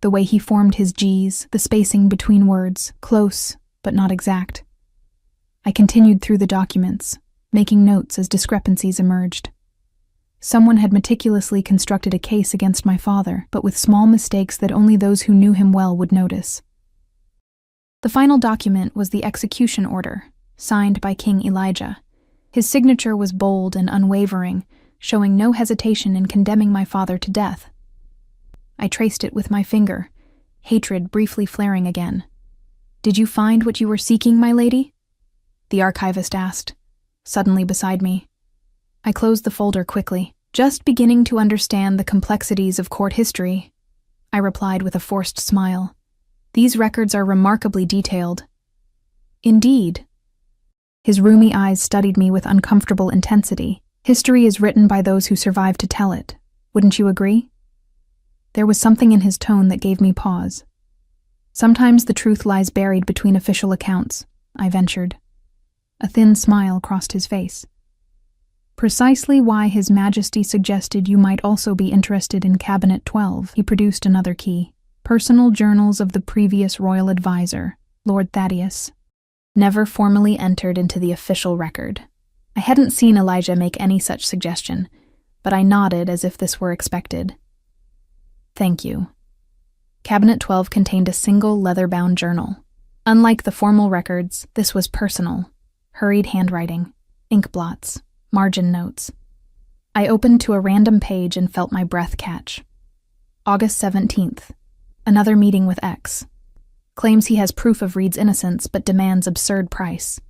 the way he formed his G's, the spacing between words, close but not exact. I continued through the documents, making notes as discrepancies emerged. Someone had meticulously constructed a case against my father, but with small mistakes that only those who knew him well would notice. The final document was the execution order, signed by King Elijah. His signature was bold and unwavering, showing no hesitation in condemning my father to death. I traced it with my finger, hatred briefly flaring again. "Did you find what you were seeking, my lady?" the archivist asked, suddenly beside me. I closed the folder quickly. "Just beginning to understand the complexities of court history," I replied with a forced smile. "These records are remarkably detailed." "Indeed." His rheumy eyes studied me with uncomfortable intensity. "History is written by those who survive to tell it. Wouldn't you agree?" There was something in his tone that gave me pause. "Sometimes the truth lies buried between official accounts," I ventured. A thin smile crossed his face. "Precisely why His Majesty suggested you might also be interested in Cabinet 12. He produced another key. "Personal journals of the previous royal advisor, Lord Thaddeus. Never formally entered into the official record." I hadn't seen Elijah make any such suggestion, but I nodded as if this were expected. "Thank you." Cabinet 12 contained a single leather-bound journal. Unlike the formal records, this was personal. Hurried handwriting, ink blots, margin notes. I opened to a random page and felt my breath catch. August 17th. Another meeting with X. Claims he has proof of Reed's innocence but demands absurd price.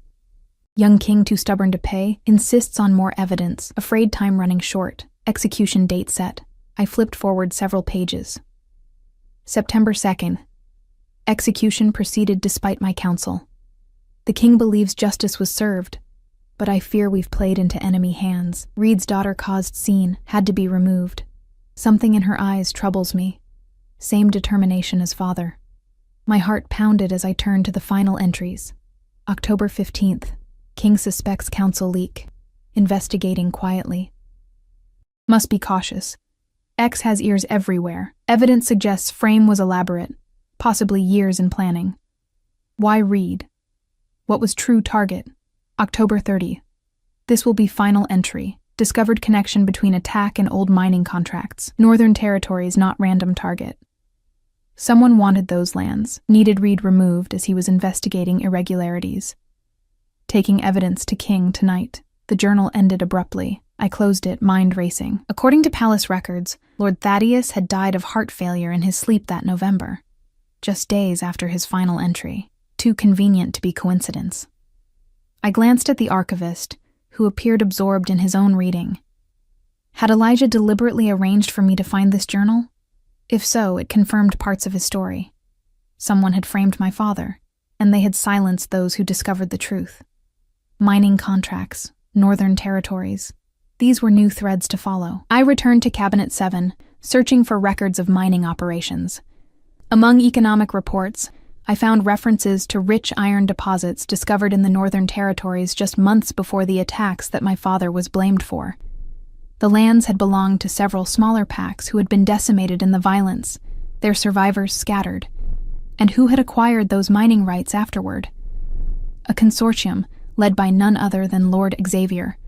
Young king too stubborn to pay, insists on more evidence, afraid time running short, execution date set. I flipped forward several pages. September 2nd. Execution proceeded despite my counsel. The king believes justice was served, but I fear we've played into enemy hands. Reed's daughter caused scene, had to be removed. Something in her eyes troubles me. Same determination as father. My heart pounded as I turned to the final entries. October 15th. King suspects council leak. Investigating quietly. Must be cautious. X has ears everywhere. Evidence suggests frame was elaborate, possibly years in planning. Why Reed? What was true target? October 30th. This will be final entry. Discovered connection between attack and old mining contracts. Northern Territories not random target. Someone wanted those lands. Needed Reed removed as he was investigating irregularities. Taking evidence to King tonight. The journal ended abruptly. I closed it, mind racing. According to palace records, Lord Thaddeus had died of heart failure in his sleep that November, just days after his final entry. Too convenient to be coincidence. I glanced at the archivist, who appeared absorbed in his own reading. Had Elijah deliberately arranged for me to find this journal? If so, it confirmed parts of his story. Someone had framed my father, and they had silenced those who discovered the truth. Mining contracts, Northern Territories. These were new threads to follow. I returned to Cabinet 7, searching for records of mining operations. Among economic reports, I found references to rich iron deposits discovered in the Northern Territories just months before the attacks that my father was blamed for. The lands had belonged to several smaller packs who had been decimated in the violence, their survivors scattered, and who had acquired those mining rights afterward. A consortium led by none other than Lord Xavier.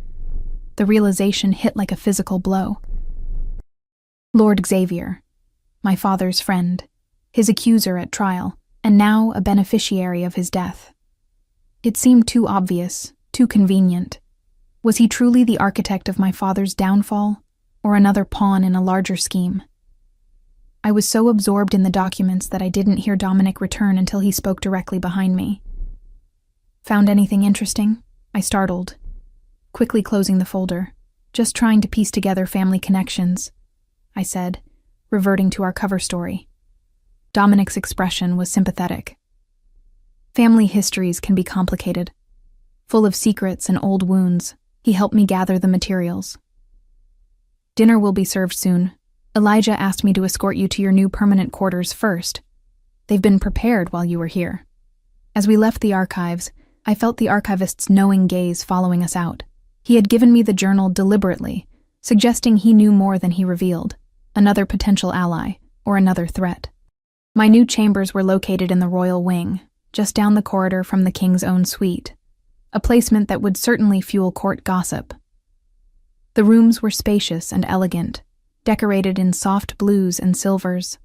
The realization hit like a physical blow. Lord Xavier, my father's friend, his accuser at trial, and now a beneficiary of his death. It seemed too obvious, too convenient. Was he truly the architect of my father's downfall, or another pawn in a larger scheme? I was so absorbed in the documents that I didn't hear Dominic return until he spoke directly behind me. Found anything interesting? I startled, quickly closing the folder. Just trying to piece together family connections, I said, reverting to our cover story. Dominic's expression was sympathetic. Family histories can be complicated, full of secrets and old wounds. He helped me gather the materials. Dinner will be served soon. Elijah asked me to escort you to your new permanent quarters first. They've been prepared while you were here. As we left the archives, I felt the archivist's knowing gaze following us out. He had given me the journal deliberately, suggesting he knew more than he revealed, another potential ally, or another threat. My new chambers were located in the royal wing, just down the corridor from the king's own suite, a placement that would certainly fuel court gossip. The rooms were spacious and elegant, decorated in soft blues and silvers.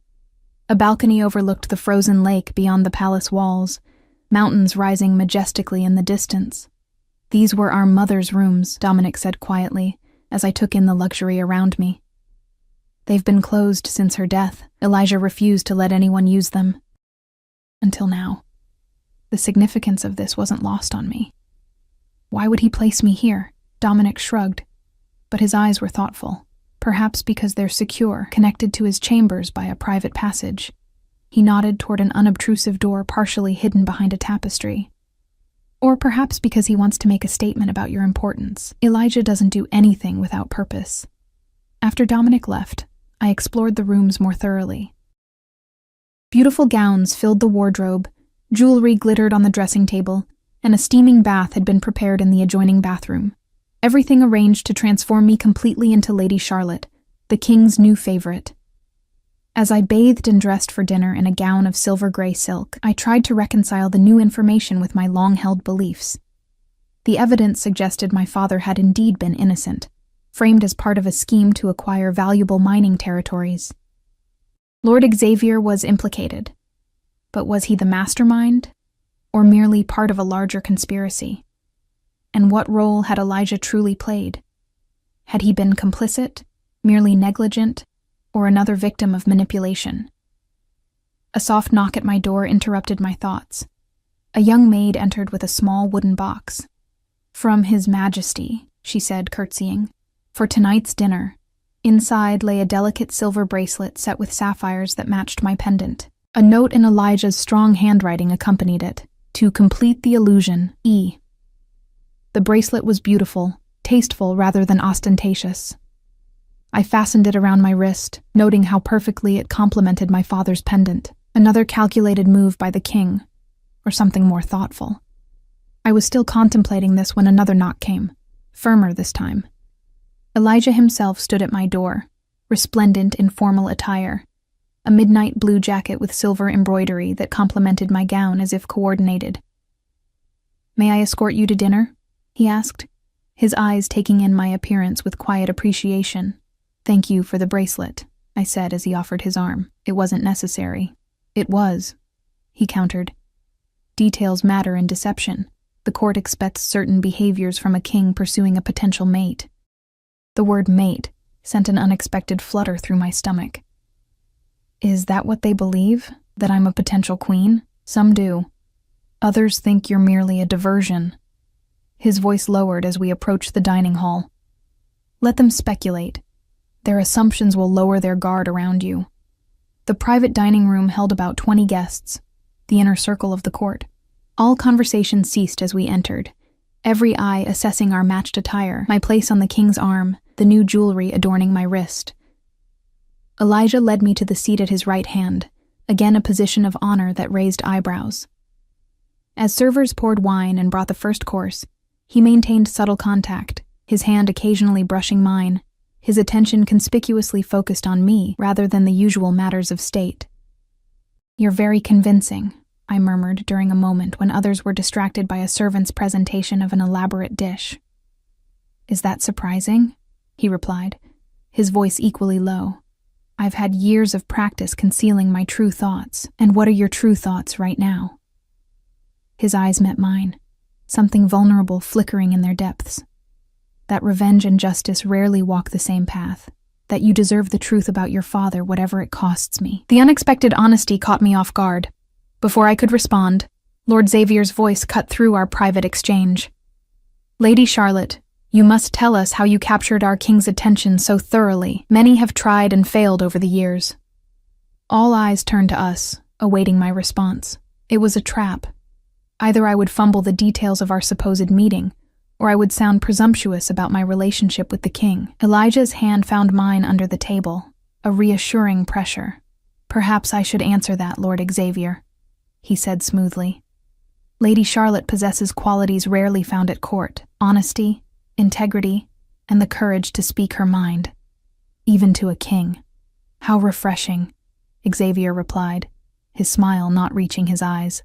A balcony overlooked the frozen lake beyond the palace walls, mountains rising majestically in the distance. These were our mother's rooms, Dominic said quietly, as I took in the luxury around me. They've been closed since her death. Elijah refused to let anyone use them. Until now. The significance of this wasn't lost on me. Why would he place me here? Dominic shrugged, but his eyes were thoughtful. Perhaps because they're secure, connected to his chambers by a private passage. He nodded toward an unobtrusive door partially hidden behind a tapestry. Or perhaps because he wants to make a statement about your importance. Elijah doesn't do anything without purpose. After Dominic left, I explored the rooms more thoroughly. Beautiful gowns filled the wardrobe, jewelry glittered on the dressing table, and a steaming bath had been prepared in the adjoining bathroom. Everything arranged to transform me completely into Lady Charlotte, the king's new favorite. As I bathed and dressed for dinner in a gown of silver-gray silk, I tried to reconcile the new information with my long-held beliefs. The evidence suggested my father had indeed been innocent, framed as part of a scheme to acquire valuable mining territories. Lord Xavier was implicated, but was he the mastermind, or merely part of a larger conspiracy? And what role had Elijah truly played? Had he been complicit, merely negligent, or another victim of manipulation? A soft knock at my door interrupted my thoughts. A young maid entered with a small wooden box. "From His Majesty," she said, curtsying. "For tonight's dinner." Inside lay a delicate silver bracelet set with sapphires that matched my pendant. A note in Elijah's strong handwriting accompanied it. "To complete the illusion, E." The bracelet was beautiful, tasteful rather than ostentatious. I fastened it around my wrist, noting how perfectly it complemented my father's pendant. Another calculated move by the king, or something more thoughtful. I was still contemplating this when another knock came, firmer this time. Elijah himself stood at my door, resplendent in formal attire, a midnight blue jacket with silver embroidery that complemented my gown as if coordinated. "May I escort you to dinner?" he asked. his eyes taking in my appearance with quiet appreciation. "Thank you for the bracelet," I said as he offered his arm. "It wasn't necessary." "It was," he countered. "Details matter in deception. The court expects certain behaviors from a king pursuing a potential mate." The word mate sent an unexpected flutter through my stomach. "Is that what they believe? That I'm a potential queen? Some do. Others think you're merely a diversion." His voice lowered as we approached the dining hall. "Let them speculate. Their assumptions will lower their guard around you." The private dining room held about 20 guests, the inner circle of the court. All conversation ceased as we entered, every eye assessing our matched attire, my place on the king's arm, the new jewelry adorning my wrist. Elijah led me to the seat at his right hand, again a position of honor that raised eyebrows. As servers poured wine and brought the first course, he maintained subtle contact, his hand occasionally brushing mine, his attention conspicuously focused on me rather than the usual matters of state. "You're very convincing," I murmured during a moment when others were distracted by a servant's presentation of an elaborate dish. "Is that surprising?" he replied, his voice equally low. "I've had years of practice concealing my true thoughts, and what are your true thoughts right now?" His eyes met mine, something vulnerable flickering in their depths. "That revenge and justice rarely walk the same path, that you deserve the truth about your father whatever it costs me." The unexpected honesty caught me off guard. Before I could respond, Lord Xavier's voice cut through our private exchange. "Lady Charlotte, you must tell us how you captured our king's attention so thoroughly. Many have tried and failed over the years." All eyes turned to us, awaiting my response. It was a trap. Either I would fumble the details of our supposed meeting, or I would sound presumptuous about my relationship with the king. Elijah's hand found mine under the table, a reassuring pressure. "Perhaps I should answer that, Lord Xavier," he said smoothly. "Lady Charlotte possesses qualities rarely found at court: honesty, integrity, and the courage to speak her mind, even to a king." "How refreshing," Xavier replied, his smile not reaching his eyes.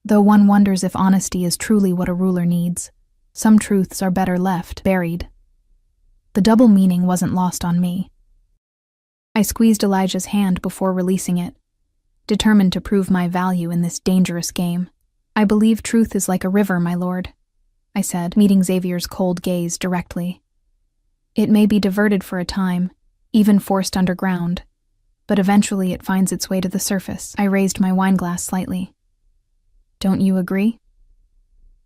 "Though one wonders if honesty is truly what a ruler needs. Some truths are better left buried." The double meaning wasn't lost on me. I squeezed Elijah's hand before releasing it, determined to prove my value in this dangerous game. "I believe truth is like a river, my lord," I said, meeting Xavier's cold gaze directly. "It may be diverted for a time, even forced underground, but eventually it finds its way to the surface." I raised my wineglass slightly. "Don't you agree?"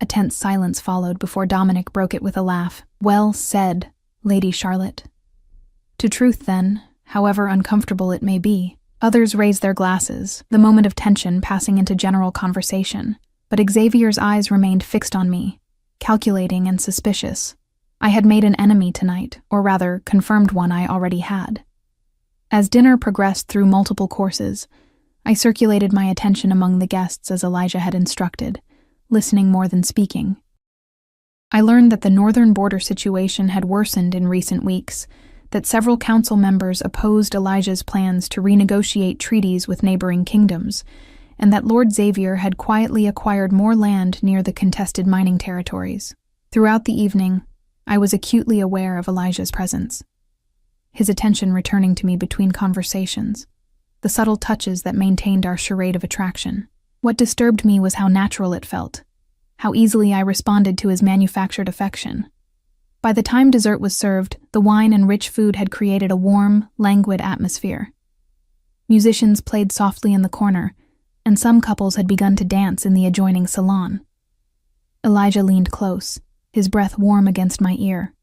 A tense silence followed before Dominic broke it with a laugh. "Well said, Lady Charlotte." To truth, then, however uncomfortable it may be. Others raised their glasses, the moment of tension passing into general conversation, but Xavier's eyes remained fixed on me, calculating and suspicious. I had made an enemy tonight, or rather, confirmed one I already had. As dinner progressed through multiple courses, I circulated my attention among the guests as Elijah had instructed, listening more than speaking. I learned that the northern border situation had worsened in recent weeks, that several council members opposed Elijah's plans to renegotiate treaties with neighboring kingdoms, and that Lord Xavier had quietly acquired more land near the contested mining territories. Throughout the evening, I was acutely aware of Elijah's presence, his attention returning to me between conversations, the subtle touches that maintained our charade of attraction. What disturbed me was how natural it felt, how easily I responded to his manufactured affection. By the time dessert was served, the wine and rich food had created a warm, languid atmosphere. Musicians played softly in the corner, and some couples had begun to dance in the adjoining salon. Elijah leaned close, his breath warm against my ear.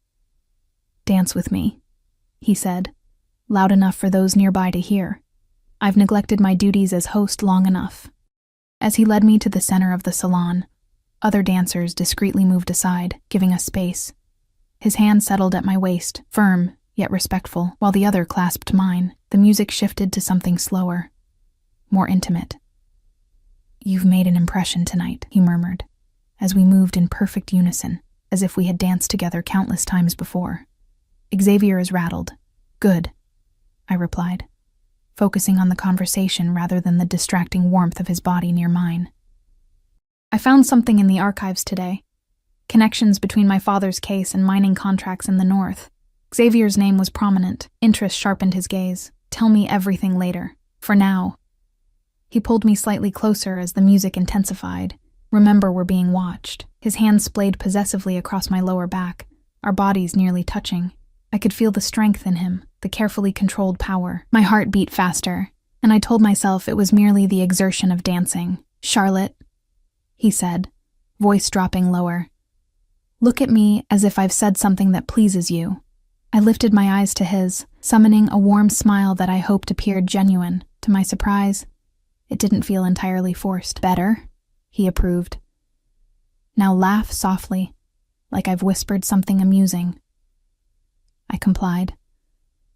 "Dance with me," he said, loud enough for those nearby to hear. "I've neglected my duties as host long enough." As he led me to the center of the salon, other dancers discreetly moved aside, giving us space. His hand settled at my waist, firm yet respectful, while the other clasped mine. The music shifted to something slower, more intimate. "You've made an impression tonight," he murmured, as we moved in perfect unison, as if we had danced together countless times before. "Xavier is rattled." "Good," I replied, focusing on the conversation rather than the distracting warmth of his body near mine. "I found something in the archives today. connections between my father's case and mining contracts in the north. Xavier's name was prominent. Interest sharpened his gaze. Tell me everything later. For now. He pulled me slightly closer as the music intensified. Remember, we're being watched. His hand splayed possessively across my lower back, our bodies nearly touching. I could feel the strength in him, the carefully controlled power. My heart beat faster, and I told myself it was merely the exertion of dancing. Charlotte, he said, voice dropping lower. Look at me as if I've said something that pleases you. I lifted my eyes to his, summoning a warm smile that I hoped appeared genuine. To my surprise, it didn't feel entirely forced. Better, he approved. Now laugh softly, like I've whispered something amusing. I complied,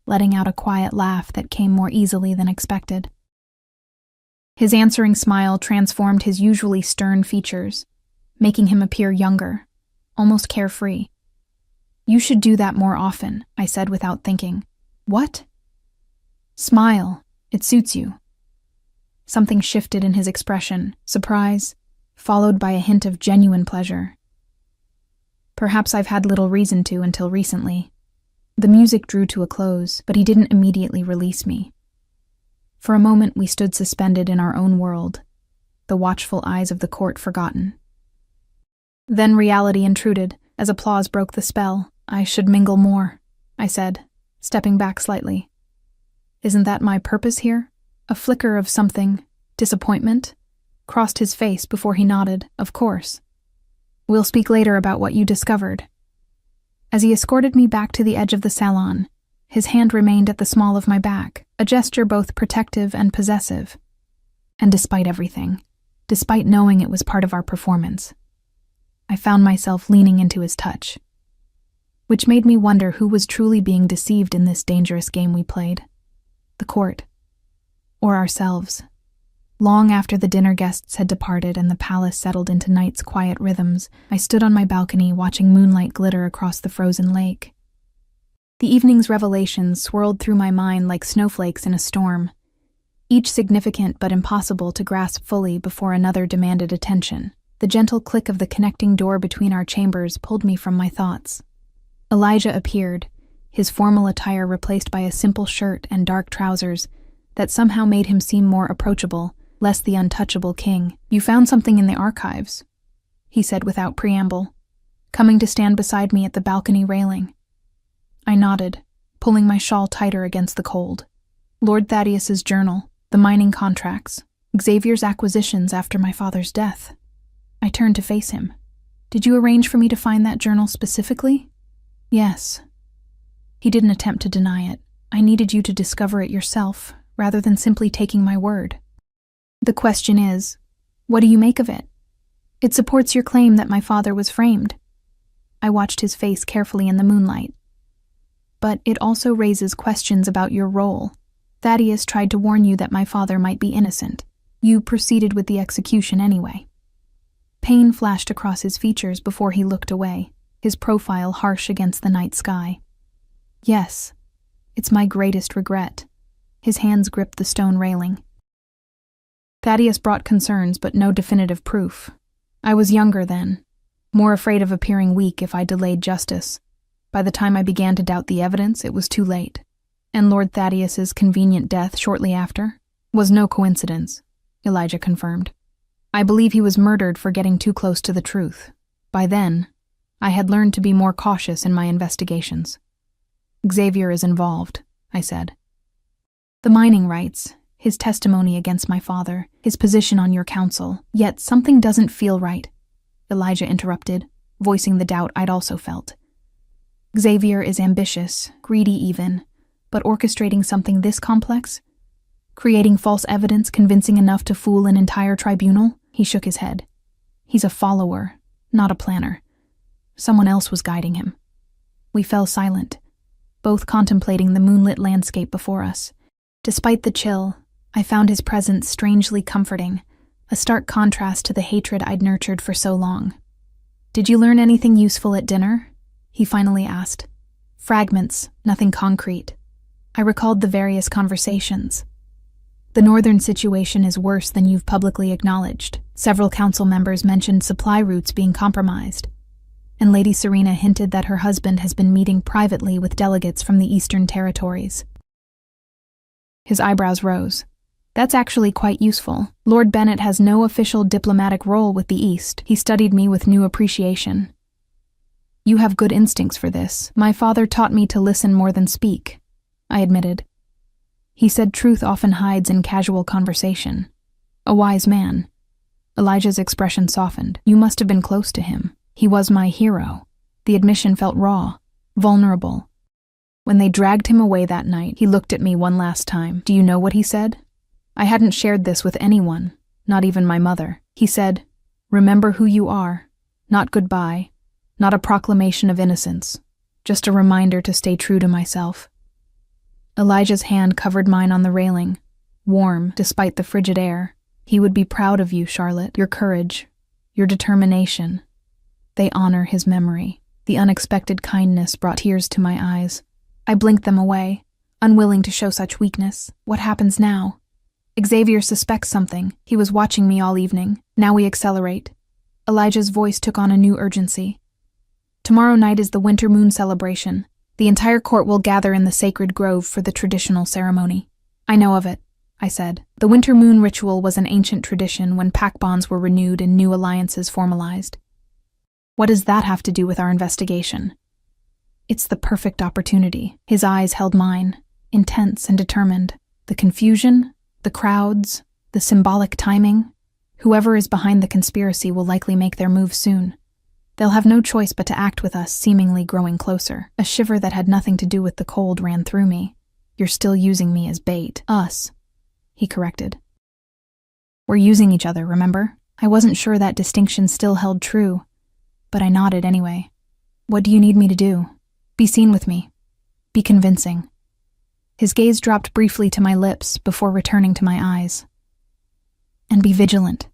letting out a quiet laugh that came more easily than expected. His answering smile transformed his usually stern features, making him appear younger, almost carefree. You should do that more often, I said without thinking. What? Smile. It suits you. Something shifted in his expression, surprise, followed by a hint of genuine pleasure. Perhaps I've had little reason to until recently. The music drew to a close, but he didn't immediately release me. For a moment we stood suspended in our own world, the watchful eyes of the court forgotten. Then reality intruded, as applause broke the spell. I should mingle more, I said, stepping back slightly. Isn't that my purpose here? A flicker of something, disappointment, crossed his face before he nodded. Of course. We'll speak later about what you discovered. As he escorted me back to the edge of the salon, his hand remained at the small of my back, a gesture both protective and possessive. And despite everything, despite knowing it was part of our performance, I found myself leaning into his touch, which made me wonder who was truly being deceived in this dangerous game we played. The court, or ourselves. Long after the dinner guests had departed and the palace settled into night's quiet rhythms, I stood on my balcony watching moonlight glitter across the frozen lake. The evening's revelations swirled through my mind like snowflakes in a storm, each significant but impossible to grasp fully before another demanded attention. The gentle click of the connecting door between our chambers pulled me from my thoughts. Elijah appeared, his formal attire replaced by a simple shirt and dark trousers that somehow made him seem more approachable, less the untouchable king. You found something in the archives, he said without preamble, coming to stand beside me at the balcony railing. I nodded, pulling my shawl tighter against the cold. Lord Thaddeus's journal, the mining contracts, Xavier's acquisitions after my father's death. I turned to face him. Did you arrange for me to find that journal specifically? Yes. He didn't attempt to deny it. I needed you to discover it yourself, rather than simply taking my word. The question is, what do you make of it? It supports your claim that my father was framed. I watched his face carefully in the moonlight. But it also raises questions about your role. Thaddeus tried to warn you that my father might be innocent. You proceeded with the execution anyway. Pain flashed across his features before he looked away, his profile harsh against the night sky. Yes, it's my greatest regret. His hands gripped the stone railing. Thaddeus brought concerns but no definitive proof. I was younger then, more afraid of appearing weak if I delayed justice. By the time I began to doubt the evidence, it was too late. And Lord Thaddeus's convenient death shortly after was no coincidence, Elijah confirmed. I believe he was murdered for getting too close to the truth. By then, I had learned to be more cautious in my investigations. Xavier is involved, I said. The mining rights, his testimony against my father, his position on your council, yet something doesn't feel right, Elijah interrupted, voicing the doubt I'd also felt. Xavier is ambitious, greedy even, but orchestrating something this complex? Creating false evidence convincing enough to fool an entire tribunal? He shook his head. He's a follower, not a planner. Someone else was guiding him. We fell silent, both contemplating the moonlit landscape before us. Despite the chill, I found his presence strangely comforting, a stark contrast to the hatred I'd nurtured for so long. Did you learn anything useful at dinner? He finally asked. Fragments, nothing concrete. I recalled the various conversations. The northern situation is worse than you've publicly acknowledged. Several council members mentioned supply routes being compromised. and Lady Serena hinted that her husband has been meeting privately with delegates from the Eastern Territories. His eyebrows rose. That's actually quite useful. Lord Bennet has no official diplomatic role with the East. He studied me with new appreciation. You have good instincts for this. My father taught me to listen more than speak, I admitted. He said truth often hides in casual conversation. A wise man. Elijah's expression softened. You must have been close to him. He was my hero. The admission felt raw, vulnerable. When they dragged him away that night, he looked at me one last time. Do you know what he said? I hadn't shared this with anyone, not even my mother. He said, "Remember who you are. Not goodbye. Not a proclamation of innocence. Just a reminder to stay true to myself." Elijah's hand covered mine on the railing, warm despite the frigid air. He would be proud of you, Charlotte, your courage, your determination. They honor his memory. The unexpected kindness brought tears to my eyes. I blinked them away, unwilling to show such weakness. What happens now? Xavier suspects something. He was watching me all evening. Now we accelerate. Elijah's voice took on a new urgency. Tomorrow night is the winter moon celebration. The entire court will gather in the sacred grove for the traditional ceremony. I know of it, I said. The winter moon ritual was an ancient tradition when pact bonds were renewed and new alliances formalized. What does that have to do with our investigation? It's the perfect opportunity. His eyes held mine, intense and determined. The confusion, the crowds, the symbolic timing. Whoever is behind the conspiracy will likely make their move soon. They'll have no choice but to act with us, seemingly growing closer. A shiver that had nothing to do with the cold ran through me. You're still using me as bait. Us, he corrected. We're using each other, remember? I wasn't sure that distinction still held true, but I nodded anyway. What do you need me to do? Be seen with me. Be convincing. His gaze dropped briefly to my lips before returning to my eyes. And be vigilant.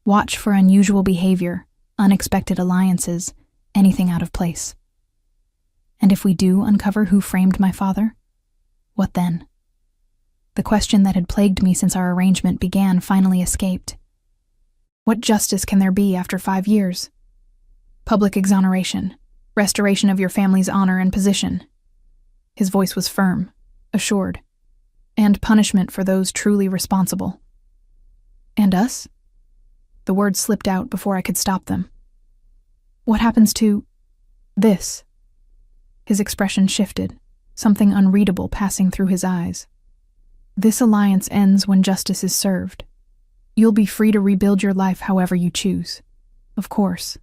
Watch for unusual behavior, unexpected alliances, anything out of place. And if we do uncover who framed my father, what then? The question that had plagued me since our arrangement began finally escaped. What justice can there be after 5 years? Public exoneration, restoration of your family's honor and position. His voice was firm, assured, and punishment for those truly responsible. And us? The words slipped out before I could stop them. What happens to this? His expression shifted, something unreadable passing through his eyes. This alliance ends when justice is served. You'll be free to rebuild your life however you choose. Of course.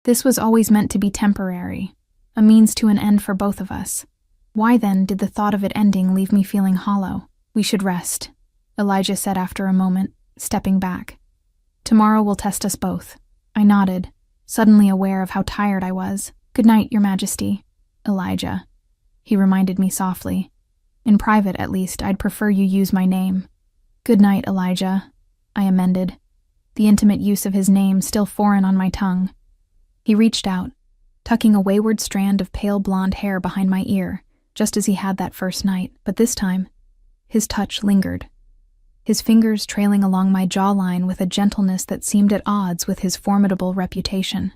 This was always meant to be temporary, a means to an end for both of us. Why then did the thought of it ending leave me feeling hollow? We should rest, Elijah said after a moment, stepping back. Tomorrow will test us both. I nodded, suddenly aware of how tired I was. Good night, Your Majesty. Elijah, he reminded me softly. In private, at least, I'd prefer you use my name. Good night, Elijah, I amended, the intimate use of his name still foreign on my tongue. He reached out, tucking a wayward strand of pale blonde hair behind my ear, just as he had that first night, but this time, his touch lingered. His fingers trailing along my jawline with a gentleness that seemed at odds with his formidable reputation.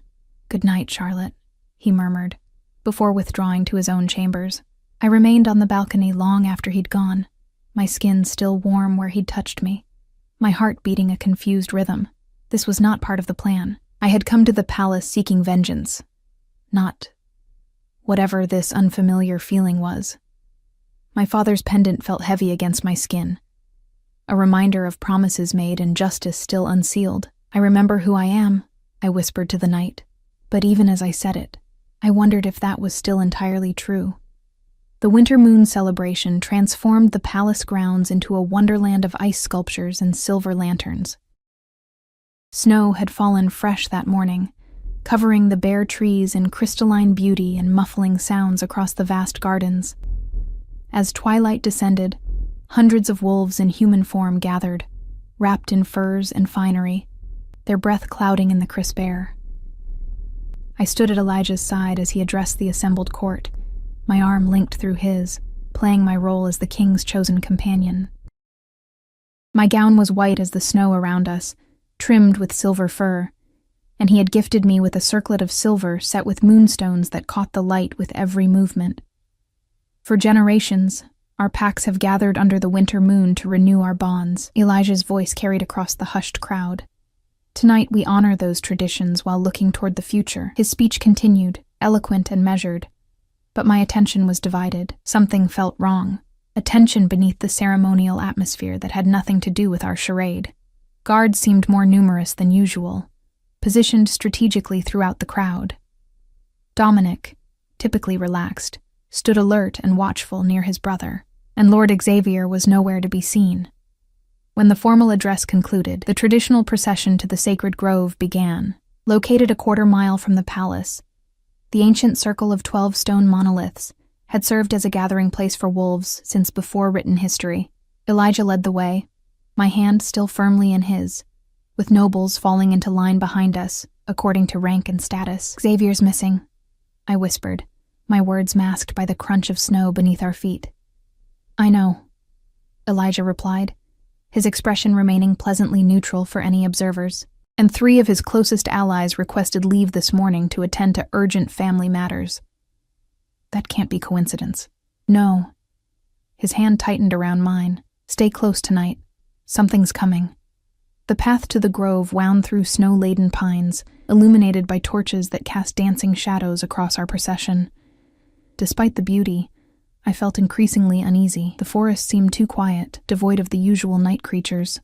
Good night, Charlotte, he murmured, before withdrawing to his own chambers. I remained on the balcony long after he'd gone, my skin still warm where he'd touched me, my heart beating a confused rhythm. This was not part of the plan. I had come to the palace seeking vengeance, not whatever this unfamiliar feeling was. My father's pendant felt heavy against my skin, a reminder of promises made and justice still unsealed. I remember who I am, I whispered to the night, but even as I said it, I wondered if that was still entirely true. The winter moon celebration transformed the palace grounds into a wonderland of ice sculptures and silver lanterns. Snow had fallen fresh that morning, covering the bare trees in crystalline beauty and muffling sounds across the vast gardens. As twilight descended, hundreds of wolves in human form gathered, wrapped in furs and finery, their breath clouding in the crisp air. I stood at Elijah's side as he addressed the assembled court, my arm linked through his, playing my role as the king's chosen companion. My gown was white as the snow around us, trimmed with silver fur, and he had gifted me with a circlet of silver set with moonstones that caught the light with every movement. For generations, our packs have gathered under the winter moon to renew our bonds, Elijah's voice carried across the hushed crowd. Tonight we honor those traditions while looking toward the future. His speech continued, eloquent and measured, but my attention was divided. Something felt wrong, a tension beneath the ceremonial atmosphere that had nothing to do with our charade. Guards seemed more numerous than usual, positioned strategically throughout the crowd. Dominic, typically relaxed, stood alert and watchful near his brother, and Lord Xavier was nowhere to be seen. When the formal address concluded, the traditional procession to the sacred grove began. Located a quarter-mile from the palace, the ancient circle of 12 stone monoliths had served as a gathering place for wolves since before written history. Elijah led the way, my hand still firmly in his, with nobles falling into line behind us, according to rank and status. "Xavier's missing," I whispered, my words masked by the crunch of snow beneath our feet. "I know," Elijah replied, his expression remaining pleasantly neutral for any observers. "And 3 of his closest allies requested leave this morning to attend to urgent family matters. That can't be coincidence." "No." His hand tightened around mine. "Stay close tonight. Something's coming." The path to the grove wound through snow-laden pines, illuminated by torches that cast dancing shadows across our procession. Despite the beauty, I felt increasingly uneasy. The forest seemed too quiet, devoid of the usual night creatures.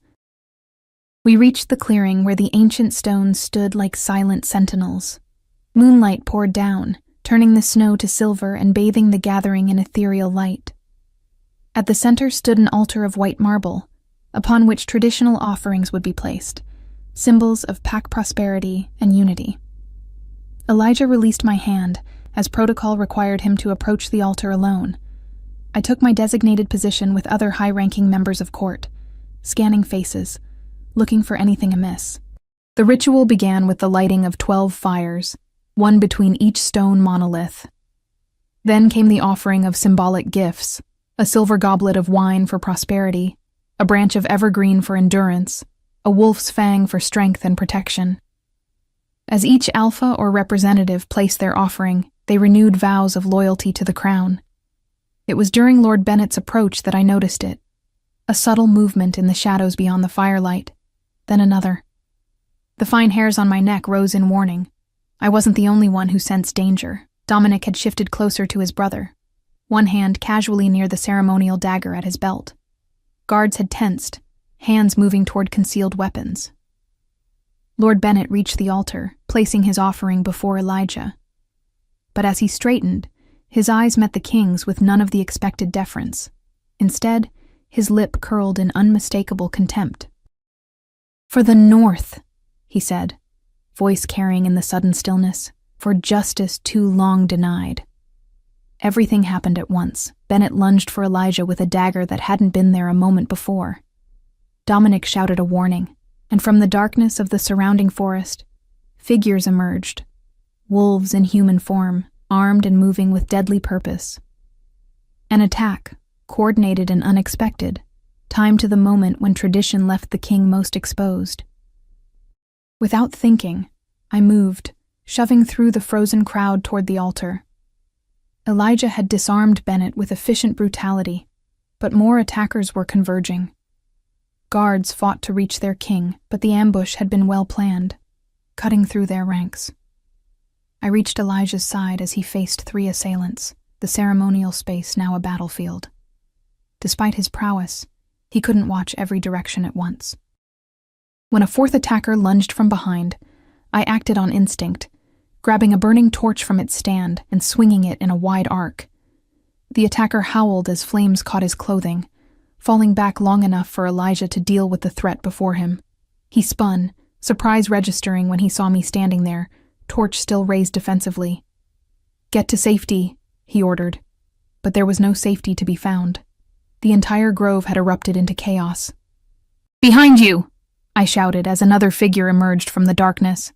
We reached the clearing where the ancient stones stood like silent sentinels. Moonlight poured down, turning the snow to silver and bathing the gathering in ethereal light. At the center stood an altar of white marble, upon which traditional offerings would be placed, symbols of pack prosperity and unity. Elijah released my hand, as protocol required him to approach the altar alone. I took my designated position with other high-ranking members of court, scanning faces, looking for anything amiss. The ritual began with the lighting of 12 fires, one between each stone monolith. Then came the offering of symbolic gifts, a silver goblet of wine for prosperity, a branch of evergreen for endurance, a wolf's fang for strength and protection. As each alpha or representative placed their offering, they renewed vows of loyalty to the crown. It was during Lord Bennett's approach that I noticed it, a subtle movement in the shadows beyond the firelight, then another. The fine hairs on my neck rose in warning. I wasn't the only one who sensed danger. Dominic had shifted closer to his brother, one hand casually near the ceremonial dagger at his belt. Guards had tensed, hands moving toward concealed weapons. Lord Bennett reached the altar, placing his offering before Elijah. But as he straightened, his eyes met the king's with none of the expected deference. Instead, his lip curled in unmistakable contempt. "For the North," he said, voice carrying in the sudden stillness, "for justice too long denied." Everything happened at once. Bennett lunged for Elijah with a dagger that hadn't been there a moment before. Dominic shouted a warning, and from the darkness of the surrounding forest, figures emerged, wolves in human form, armed and moving with deadly purpose. An attack, coordinated and unexpected, timed to the moment when tradition left the king most exposed. Without thinking, I moved, shoving through the frozen crowd toward the altar. Elijah had disarmed Bennett with efficient brutality, but more attackers were converging. Guards fought to reach their king, but the ambush had been well planned, cutting through their ranks. I reached Elijah's side as he faced 3 assailants, the ceremonial space now a battlefield. Despite his prowess, he couldn't watch every direction at once. When a 4th attacker lunged from behind, I acted on instinct, grabbing a burning torch from its stand and swinging it in a wide arc. The attacker howled as flames caught his clothing, falling back long enough for Elijah to deal with the threat before him. He spun, surprise registering when he saw me standing there, torch still raised defensively. "Get to safety," he ordered. But there was no safety to be found. The entire grove had erupted into chaos. "Behind you!" I shouted as another figure emerged from the darkness.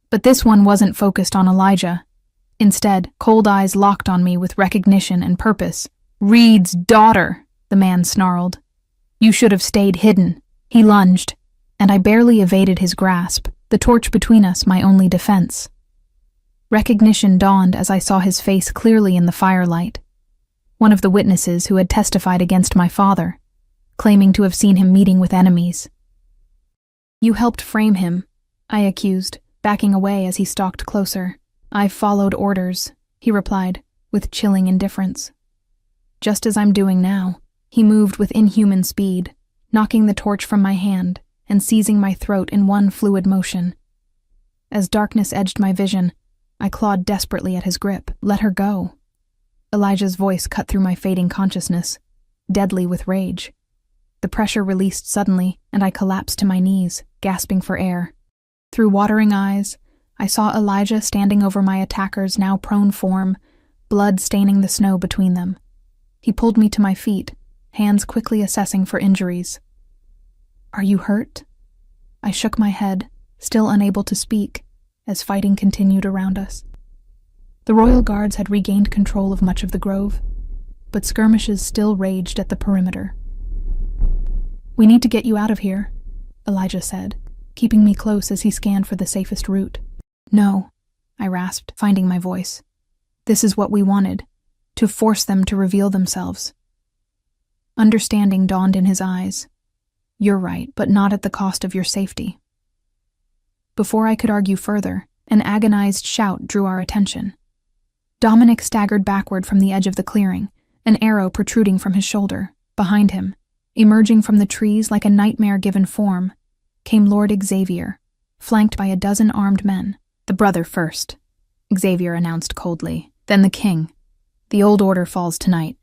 But this one wasn't focused on Elijah. Instead, cold eyes locked on me with recognition and purpose. "Reed's daughter," the man snarled. "You should have stayed hidden." He lunged, and I barely evaded his grasp, the torch between us my only defense. Recognition dawned as I saw his face clearly in the firelight. One of the witnesses who had testified against my father, claiming to have seen him meeting with enemies. "You helped frame him," I accused, backing away as he stalked closer. "I followed orders," he replied, with chilling indifference. Just as I'm doing now, he moved with inhuman speed, knocking the torch from my hand and seizing my throat in one fluid motion. As darkness edged my vision, I clawed desperately at his grip. "Let her go." Elijah's voice cut through my fading consciousness, deadly with rage. The pressure released suddenly, and I collapsed to my knees, gasping for air. Through watering eyes, I saw Elijah standing over my attacker's now prone form, blood staining the snow between them. He pulled me to my feet, hands quickly assessing for injuries. "Are you hurt?" I shook my head, still unable to speak, as fighting continued around us. The royal guards had regained control of much of the grove, but skirmishes still raged at the perimeter. "We need to get you out of here," Elijah said, keeping me close as he scanned for the safest route. "No," I rasped, finding my voice. "This is what we wanted, to force them to reveal themselves." Understanding dawned in his eyes. "You're right, but not at the cost of your safety." Before I could argue further, an agonized shout drew our attention. Dominic staggered backward from the edge of the clearing, an arrow protruding from his shoulder. Behind him, emerging from the trees like a nightmare-given form, came Lord Xavier, flanked by a dozen armed men. "The brother first," Xavier announced coldly, "then the king. The old order falls tonight."